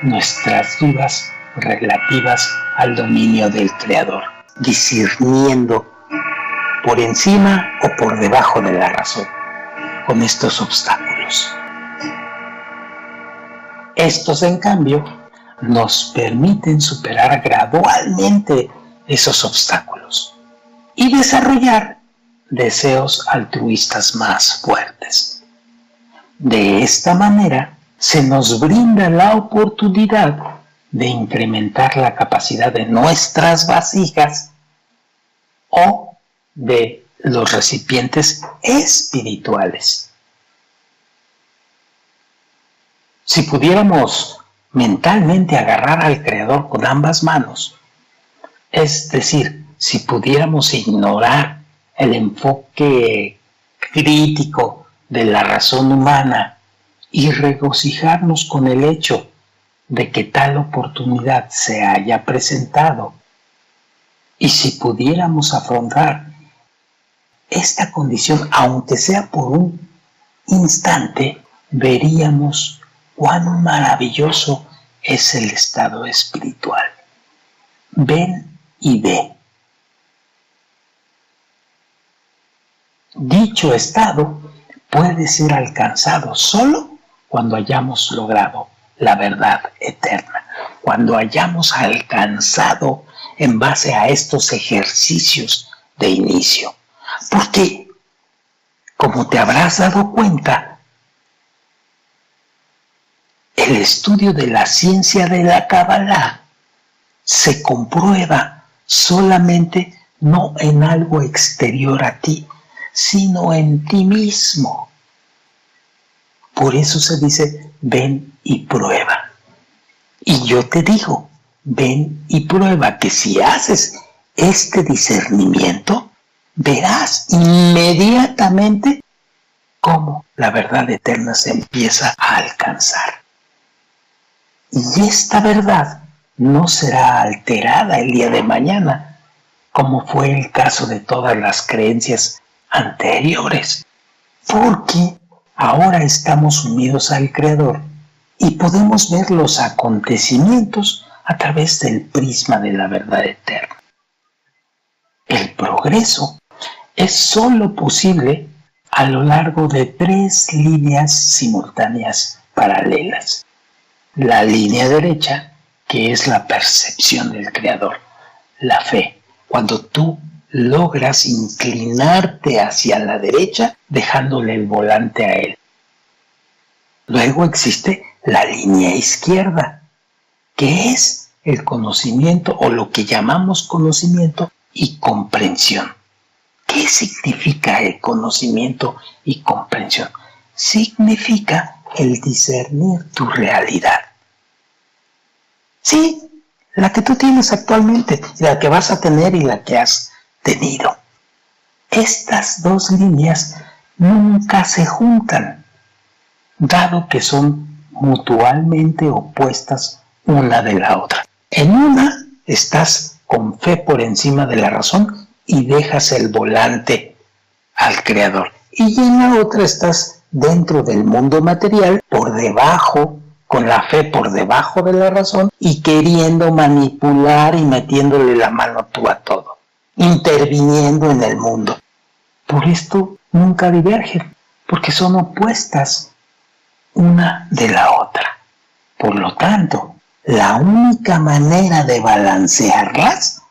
Speaker 1: nuestras dudas relativas al dominio del Creador, discerniendo por encima o por debajo de la razón con estos obstáculos. Estos, en cambio, nos permiten superar gradualmente esos obstáculos y desarrollar deseos altruistas más fuertes. De esta manera, se nos brinda la oportunidad de incrementar la capacidad de nuestras vasijas o de los recipientes espirituales. Si pudiéramos mentalmente agarrar al Creador con ambas manos, es decir, si pudiéramos ignorar el enfoque crítico de la razón humana y regocijarnos con el hecho de que tal oportunidad se haya presentado, y si pudiéramos afrontar esta condición, aunque sea por un instante, veríamos cuán maravilloso es el estado espiritual. Ven y ve. Dicho estado puede ser alcanzado solo cuando hayamos logrado la verdad eterna, cuando hayamos alcanzado en base a estos ejercicios de inicio. Porque, como te habrás dado cuenta, el estudio de la ciencia de la Kabbalah se comprueba solamente no en algo exterior a ti, sino en ti mismo. Por eso se dice, ven y prueba. Y yo te digo, ven y prueba que si haces este discernimiento, verás inmediatamente cómo la verdad eterna se empieza a alcanzar. Y esta verdad no será alterada el día de mañana, como fue el caso de todas las creencias anteriores, porque ahora estamos unidos al Creador y podemos ver los acontecimientos a través del prisma de la verdad eterna. El progreso es sólo posible a lo largo de 3 líneas simultáneas paralelas. La línea derecha, que es la percepción del Creador, la fe, cuando tú logras inclinarte hacia la derecha dejándole el volante a él. Luego existe la línea izquierda, que es el conocimiento o lo que llamamos conocimiento y comprensión. ¿Qué significa el conocimiento y comprensión? Significa el discernir tu realidad. Sí, la que tú tienes actualmente, la que vas a tener y la que has tenido. Estas 2 líneas nunca se juntan, dado que son mutuamente opuestas una de la otra. En una estás con fe por encima de la razón y dejas el volante al Creador. Y en la otra estás dentro del mundo material, por debajo, con la fe por debajo de la razón y queriendo manipular y metiéndole la mano tú a todo, interviniendo en el mundo. Por esto nunca divergen, porque son opuestas una de la otra. Por lo tanto, la única manera de balancearlas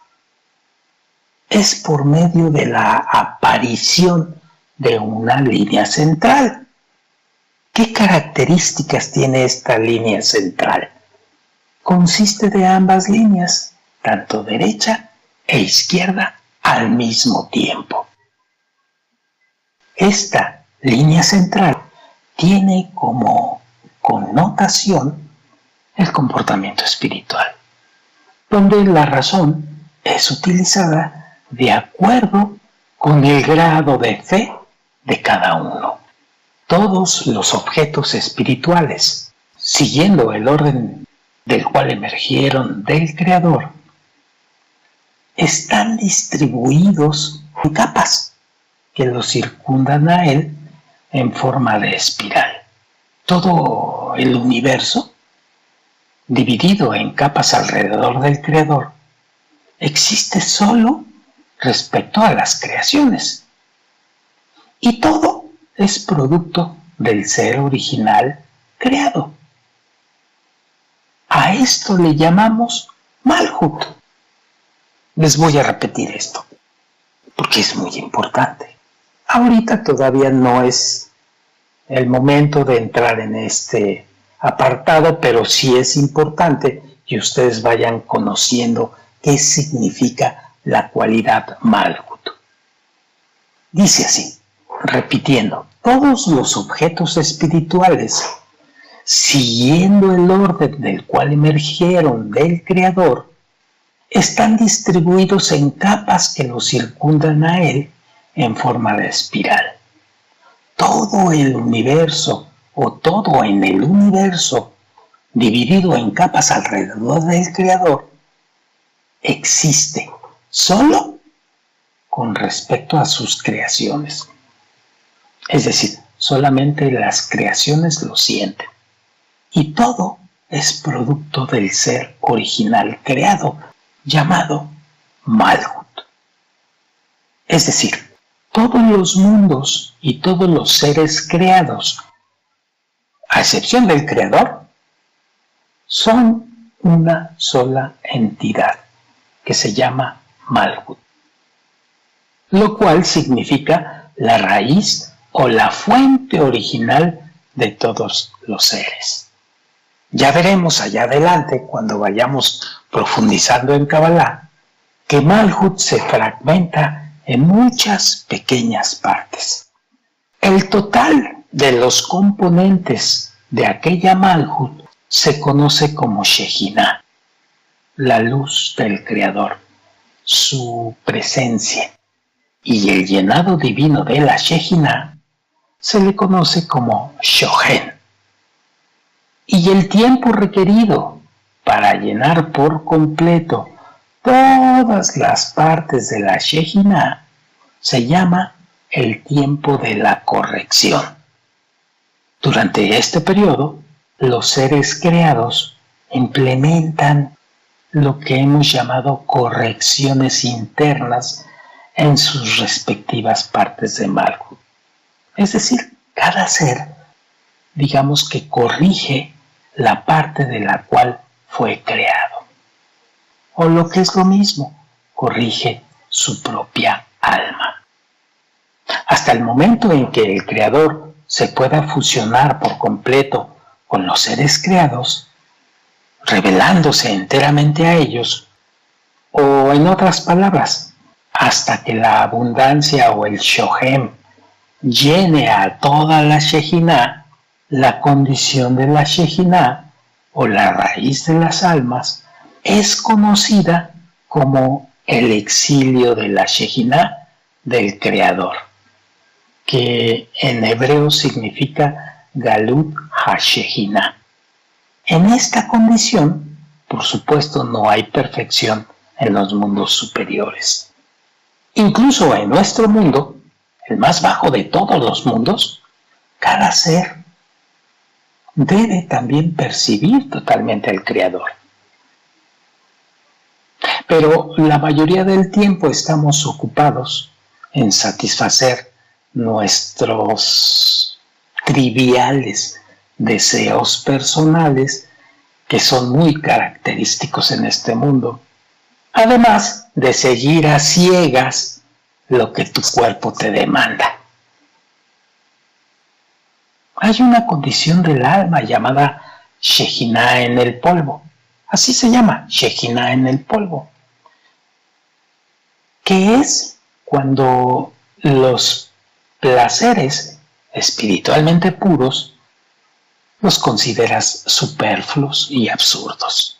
Speaker 1: es por medio de la aparición de una línea central. ¿Qué características tiene esta línea central? Consiste de ambas líneas, tanto derecha e izquierda, al mismo tiempo. Esta línea central tiene como connotación el comportamiento espiritual, donde la razón es utilizada de acuerdo con el grado de fe de cada uno. Todos los objetos espirituales, siguiendo el orden del cual emergieron del Creador, están distribuidos en capas que los circundan a él en forma de espiral. Todo el universo, dividido en capas alrededor del Creador, existe solo respecto a las creaciones. Y todo es producto del ser original creado. A esto le llamamos Malhut. Les voy a repetir esto, porque es muy importante. Ahorita todavía no es el momento de entrar en este apartado, pero sí es importante que ustedes vayan conociendo qué significa la cualidad Malhut. Dice así, repitiendo, todos los objetos espirituales, siguiendo el orden del cual emergieron del Creador, están distribuidos en capas que lo circundan a él en forma de espiral. Todo el universo o todo en el universo, dividido en capas alrededor del Creador, existe solo con respecto a sus creaciones. Es decir, solamente las creaciones lo sienten. Y todo es producto del ser original creado, llamado Malhut. Es decir, todos los mundos y todos los seres creados, a excepción del Creador, son una sola entidad que se llama Malhut, lo cual significa la raíz o la fuente original de todos los seres. Ya veremos allá adelante, cuando vayamos profundizando en Kabbalah, que Malhut se fragmenta en muchas pequeñas partes. El total de los componentes de aquella Malhut se conoce como Shejinah, la luz del Creador, su presencia. Y el llenado divino de la Shejinah se le conoce como Shohen. Y el tiempo requerido para llenar por completo todas las partes de la Shejinah se llama el tiempo de la corrección. Durante este periodo, los seres creados implementan lo que hemos llamado correcciones internas en sus respectivas partes de Malhut. Es decir, cada ser, digamos que corrige la parte de la cual fue creado. O lo que es lo mismo, corrige su propia alma. Hasta el momento en que el Creador se pueda fusionar por completo con los seres creados, revelándose enteramente a ellos, o en otras palabras, hasta que la abundancia o el Shohem llene a toda la Shejinah, la condición de la Shejinah o la raíz de las almas es conocida como el exilio de la Shejinah del Creador, que en hebreo significa Galut HaShejinah. En esta condición, por supuesto, no hay perfección en los mundos superiores. Incluso en nuestro mundo, el más bajo de todos los mundos, cada ser debe también percibir totalmente al Creador. Pero la mayoría del tiempo estamos ocupados en satisfacer nuestros triviales deseos personales que son muy característicos en este mundo, además de seguir a ciegas lo que tu cuerpo te demanda. Hay una condición del alma llamada Shejinah en el polvo, así se llama, Shejinah en el polvo, que es cuando los placeres espiritualmente puros los consideras superfluos y absurdos.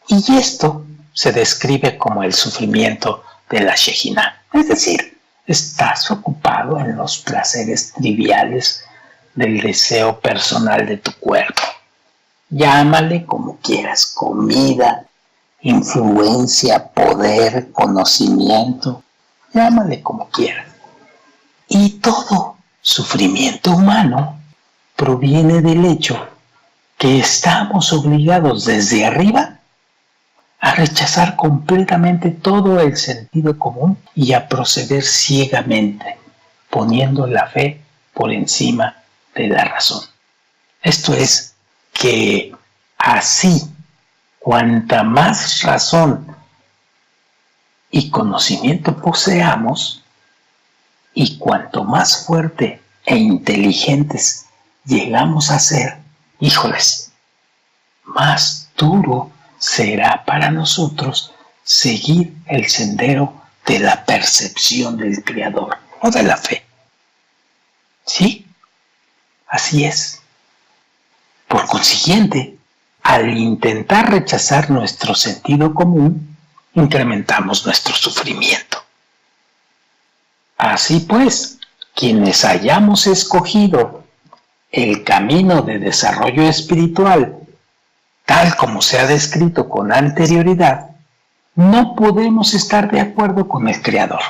Speaker 1: Y esto se describe como el sufrimiento de la Shejinah, es decir, estás ocupado en los placeres triviales del deseo personal de tu cuerpo. Llámale como quieras, comida, influencia, poder, conocimiento, llámale como quieras. Y todo sufrimiento humano proviene del hecho que estamos obligados desde arriba a rechazar completamente todo el sentido común y a proceder ciegamente, poniendo la fe por encima de la razón. Esto es que así, cuanta más razón y conocimiento poseamos, Y cuanto más fuerte e inteligentes llegamos a ser, híjoles, más duro será para nosotros seguir el sendero de la percepción del Creador o de la fe. ¿Sí? Así es. Por consiguiente, al intentar rechazar nuestro sentido común, incrementamos nuestro sufrimiento. Así pues, quienes hayamos escogido el camino de desarrollo espiritual, tal como se ha descrito con anterioridad, no podemos estar de acuerdo con el Creador.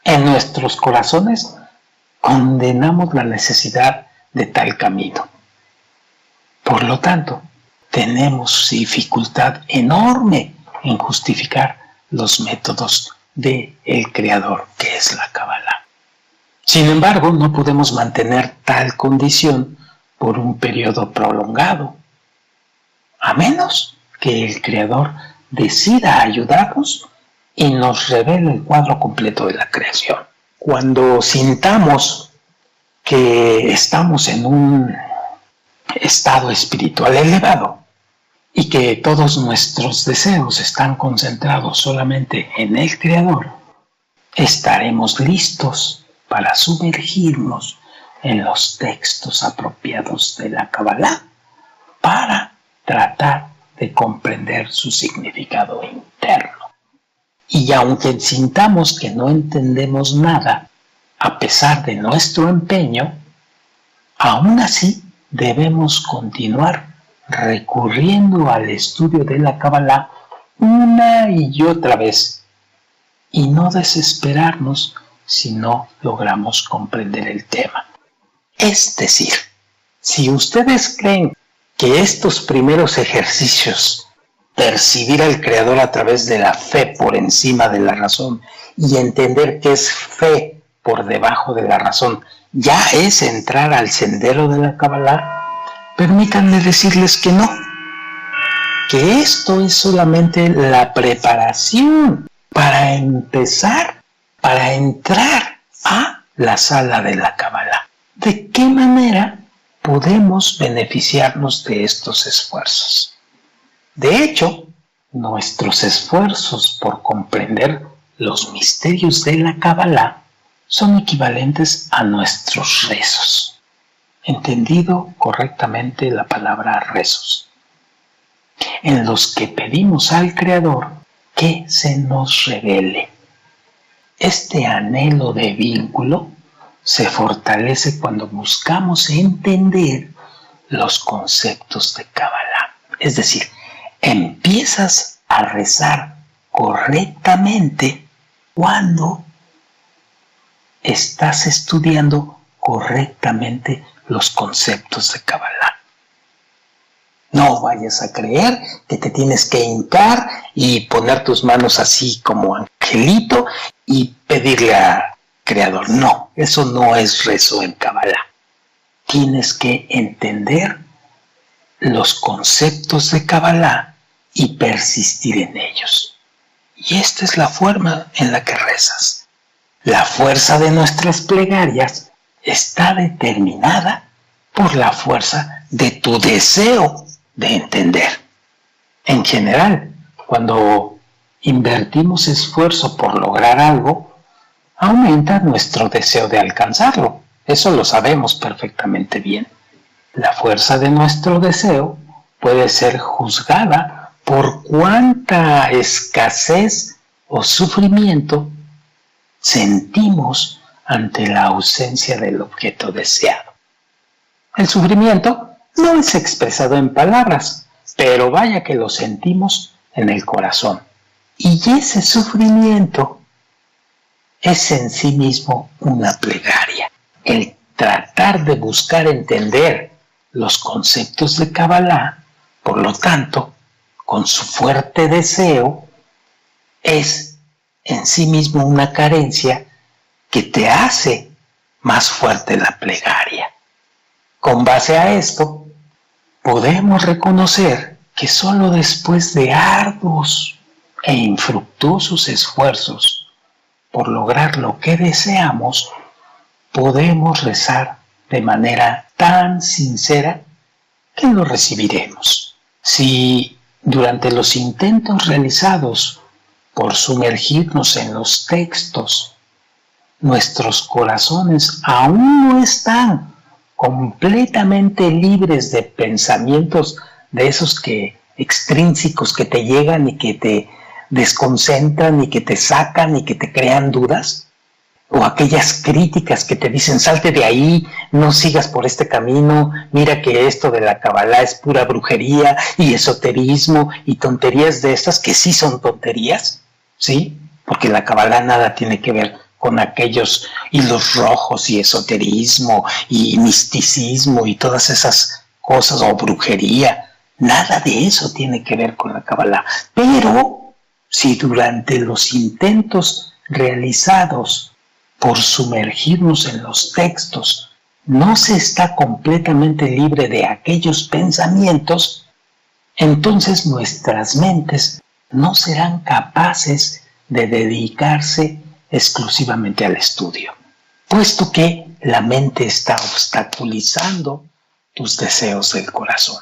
Speaker 1: En nuestros corazones condenamos la necesidad de tal camino. Por lo tanto, tenemos dificultad enorme en justificar los métodos del Creador, que es la Kabbalah. Sin embargo, no podemos mantener tal condición por un periodo prolongado, a menos que el Creador decida ayudarnos y nos revele el cuadro completo de la creación. Cuando sintamos que estamos en un estado espiritual elevado y que todos nuestros deseos están concentrados solamente en el Creador, estaremos listos para sumergirnos en los textos apropiados de la Kabbalah para tratar de comprender su significado interno. Y aunque sintamos que no entendemos nada, a pesar de nuestro empeño, aún así debemos continuar recurriendo al estudio de la Kabbalah una y otra vez y no desesperarnos si no logramos comprender el tema. Es decir, si ustedes creen que estos primeros ejercicios, percibir al Creador a través de la fe por encima de la razón y entender que es fe por debajo de la razón, ya es entrar al sendero de la Kabbalah, permítanme decirles que no, que esto es solamente la preparación para empezar, para entrar a la sala de la Kabbalah. ¿De qué manera podemos beneficiarnos de estos esfuerzos? De hecho, nuestros esfuerzos por comprender los misterios de la Kabbalah son equivalentes a nuestros rezos. Entendido correctamente la palabra rezos, en los que pedimos al Creador que se nos revele. Este anhelo de vínculo se fortalece cuando buscamos entender los conceptos de Kabbalah. Es decir, empiezas a rezar correctamente cuando estás estudiando correctamente los conceptos de Kabbalah. No vayas a creer que te tienes que hincar y poner tus manos así como angelito y pedirle al Creador. No, eso no es rezo en Kabbalah. Tienes que entender los conceptos de Kabbalah y persistir en ellos. Y esta es la forma en la que rezas. La fuerza de nuestras plegarias está determinada por la fuerza de tu deseo de entender. En general, cuando invertimos esfuerzo por lograr algo, aumenta nuestro deseo de alcanzarlo. Eso lo sabemos perfectamente bien. La fuerza de nuestro deseo puede ser juzgada por cuánta escasez o sufrimiento sentimos ante la ausencia del objeto deseado. El sufrimiento no es expresado en palabras, pero vaya que lo sentimos en el corazón. Y ese sufrimiento es en sí mismo una plegaria. El tratar de buscar entender los conceptos de Kabbalah, por lo tanto, con su fuerte deseo, es en sí mismo una carencia que te hace más fuerte la plegaria. Con base a esto, podemos reconocer que solo después de arduos e infructuosos esfuerzos por lograr lo que deseamos, podemos rezar de manera tan sincera que lo recibiremos. Si durante los intentos realizados por sumergirnos en los textos, nuestros corazones aún no están completamente libres de pensamientos de esos extrínsecos que te llegan y que te desconcentran y que te sacan y que te crean dudas, o aquellas críticas que te dicen salte de ahí, no sigas por este camino, mira que esto de la Kabbalah es pura brujería y esoterismo y tonterías de estas que sí son tonterías, ¿sí? Porque la Kabbalah nada tiene que ver con aquellos hilos rojos y esoterismo y misticismo y todas esas cosas, o brujería, nada de eso tiene que ver con la Kabbalah. Pero si durante los intentos realizados por sumergirnos en los textos no se está completamente libre de aquellos pensamientos, entonces nuestras mentes no serán capaces de dedicarse exclusivamente al estudio, puesto que la mente está obstaculizando tus deseos del corazón.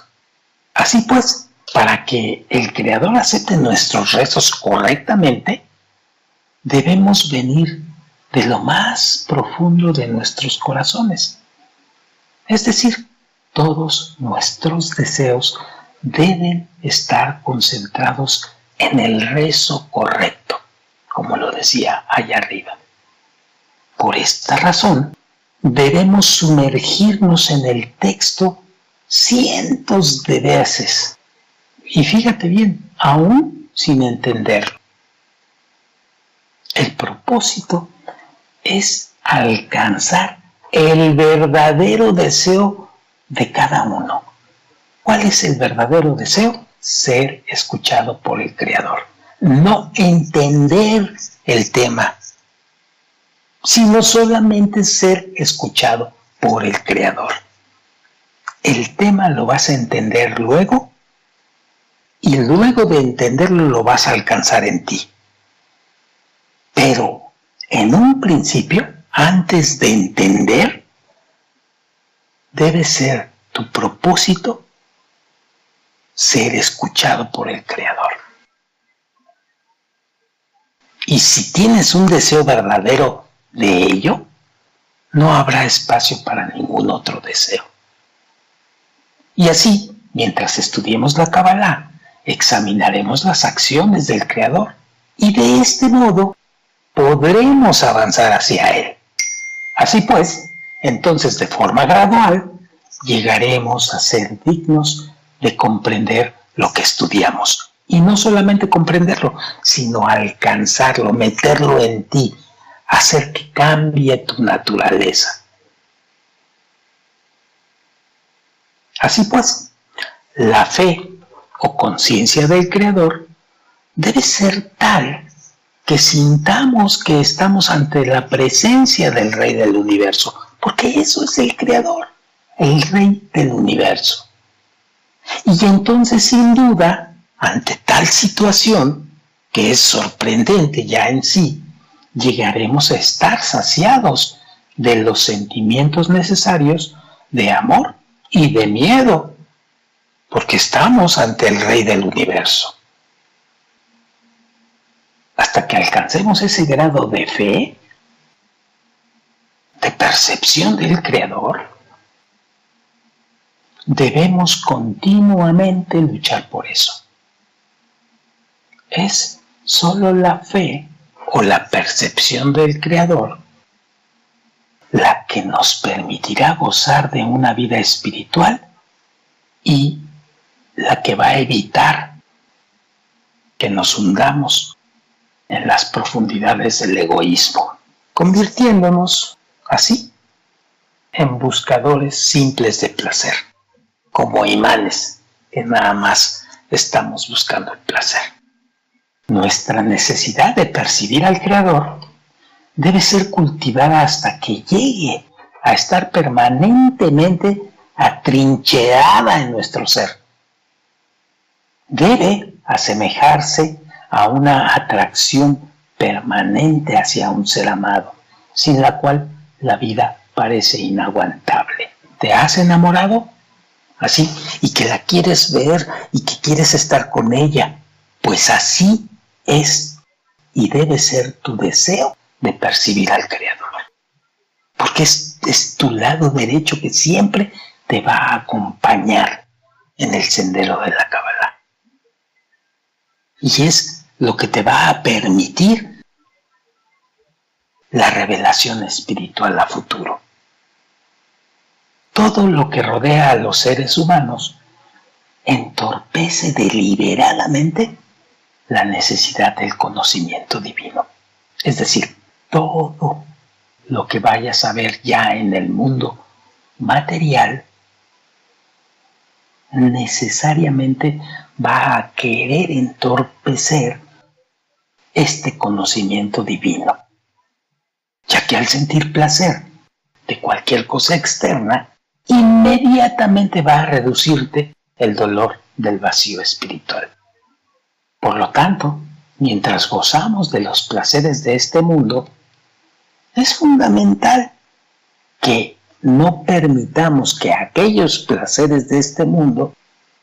Speaker 1: Así pues, para que el Creador acepte nuestros rezos correctamente, debemos venir de lo más profundo de nuestros corazones. Es decir, todos nuestros deseos deben estar concentrados en el rezo correcto, como lo decía allá arriba. Por esta razón, debemos sumergirnos en el texto cientos de veces. Y fíjate bien, aún sin entenderlo. El propósito es alcanzar el verdadero deseo de cada uno. ¿Cuál es el verdadero deseo? Ser escuchado por el Creador. No entender el tema, sino solamente ser escuchado por el Creador. El tema lo vas a entender luego, y luego de entenderlo lo vas a alcanzar en ti. Pero en un principio, antes de entender, debe ser tu propósito ser escuchado por el Creador. Y si tienes un deseo verdadero de ello, no habrá espacio para ningún otro deseo. Y así, mientras estudiemos la Kabbalah, examinaremos las acciones del Creador y de este modo podremos avanzar hacia Él. Así pues, entonces de forma gradual, llegaremos a ser dignos de comprender lo que estudiamos. Y no solamente comprenderlo, sino alcanzarlo, meterlo en ti, hacer que cambie tu naturaleza. Así pues, la fe o conciencia del Creador debe ser tal que sintamos que estamos ante la presencia del Rey del Universo, porque eso es el Creador, el Rey del Universo. Y entonces, sin duda, ante tal situación, que es sorprendente ya en sí, llegaremos a estar saciados de los sentimientos necesarios de amor y de miedo, porque estamos ante el Rey del Universo. Hasta que alcancemos ese grado de fe, de percepción del Creador, debemos continuamente luchar por eso. Es solo la fe o la percepción del Creador la que nos permitirá gozar de una vida espiritual y la que va a evitar que nos hundamos en las profundidades del egoísmo, convirtiéndonos así en buscadores simples de placer, como imanes que nada más estamos buscando el placer. Nuestra necesidad de percibir al Creador debe ser cultivada hasta que llegue a estar permanentemente atrincherada en nuestro ser. Debe asemejarse a una atracción permanente hacia un ser amado, sin la cual la vida parece inaguantable. ¿Te has enamorado? Así, y que la quieres ver y que quieres estar con ella. Pues así es y debe ser tu deseo de percibir al Creador. Porque es tu lado derecho que siempre te va a acompañar en el sendero de la Kabbalah. Y es lo que te va a permitir la revelación espiritual a futuro. Todo lo que rodea a los seres humanos entorpece deliberadamente la necesidad del conocimiento divino. Es decir, todo lo que vayas a ver ya en el mundo material necesariamente va a querer entorpecer este conocimiento divino, ya que al sentir placer de cualquier cosa externa, inmediatamente va a reducirte el dolor del vacío espiritual. Por lo tanto, mientras gozamos de los placeres de este mundo, es fundamental que no permitamos que aquellos placeres de este mundo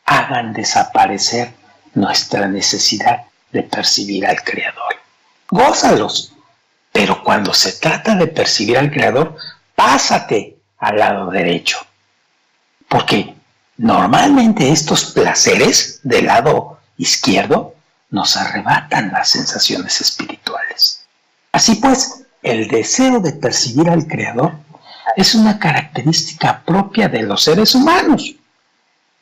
Speaker 1: hagan desaparecer nuestra necesidad de percibir al Creador. Gózalos, pero cuando se trata de percibir al Creador, pásate al lado derecho. Porque normalmente estos placeres del lado izquierdo nos arrebatan las sensaciones espirituales. Así pues, el deseo de percibir al Creador es una característica propia de los seres humanos.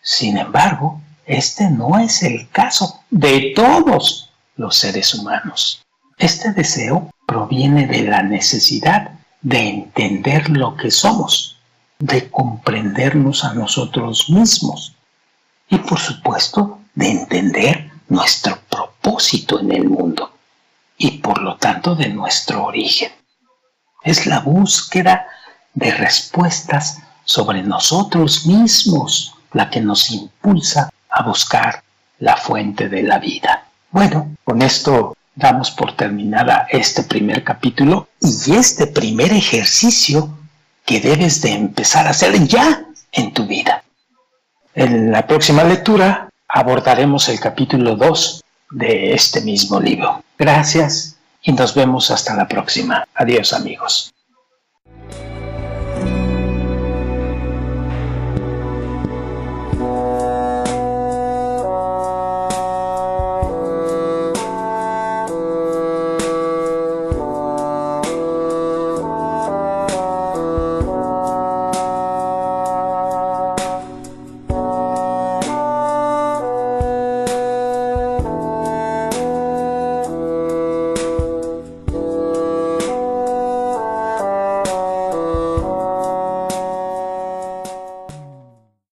Speaker 1: Sin embargo, este no es el caso de todos los seres humanos. Este deseo proviene de la necesidad de entender lo que somos, de comprendernos a nosotros mismos y, por supuesto, de entender nuestro propósito en el mundo y, por lo tanto, de nuestro origen. Es la búsqueda de respuestas sobre nosotros mismos la que nos impulsa a buscar la fuente de la vida. Bueno, con esto damos por terminada este primer capítulo y este primer ejercicio que debes de empezar a hacer ya en tu vida. En la próxima lectura abordaremos el capítulo 2 de este mismo libro. Gracias y nos vemos hasta la próxima. Adiós, amigos.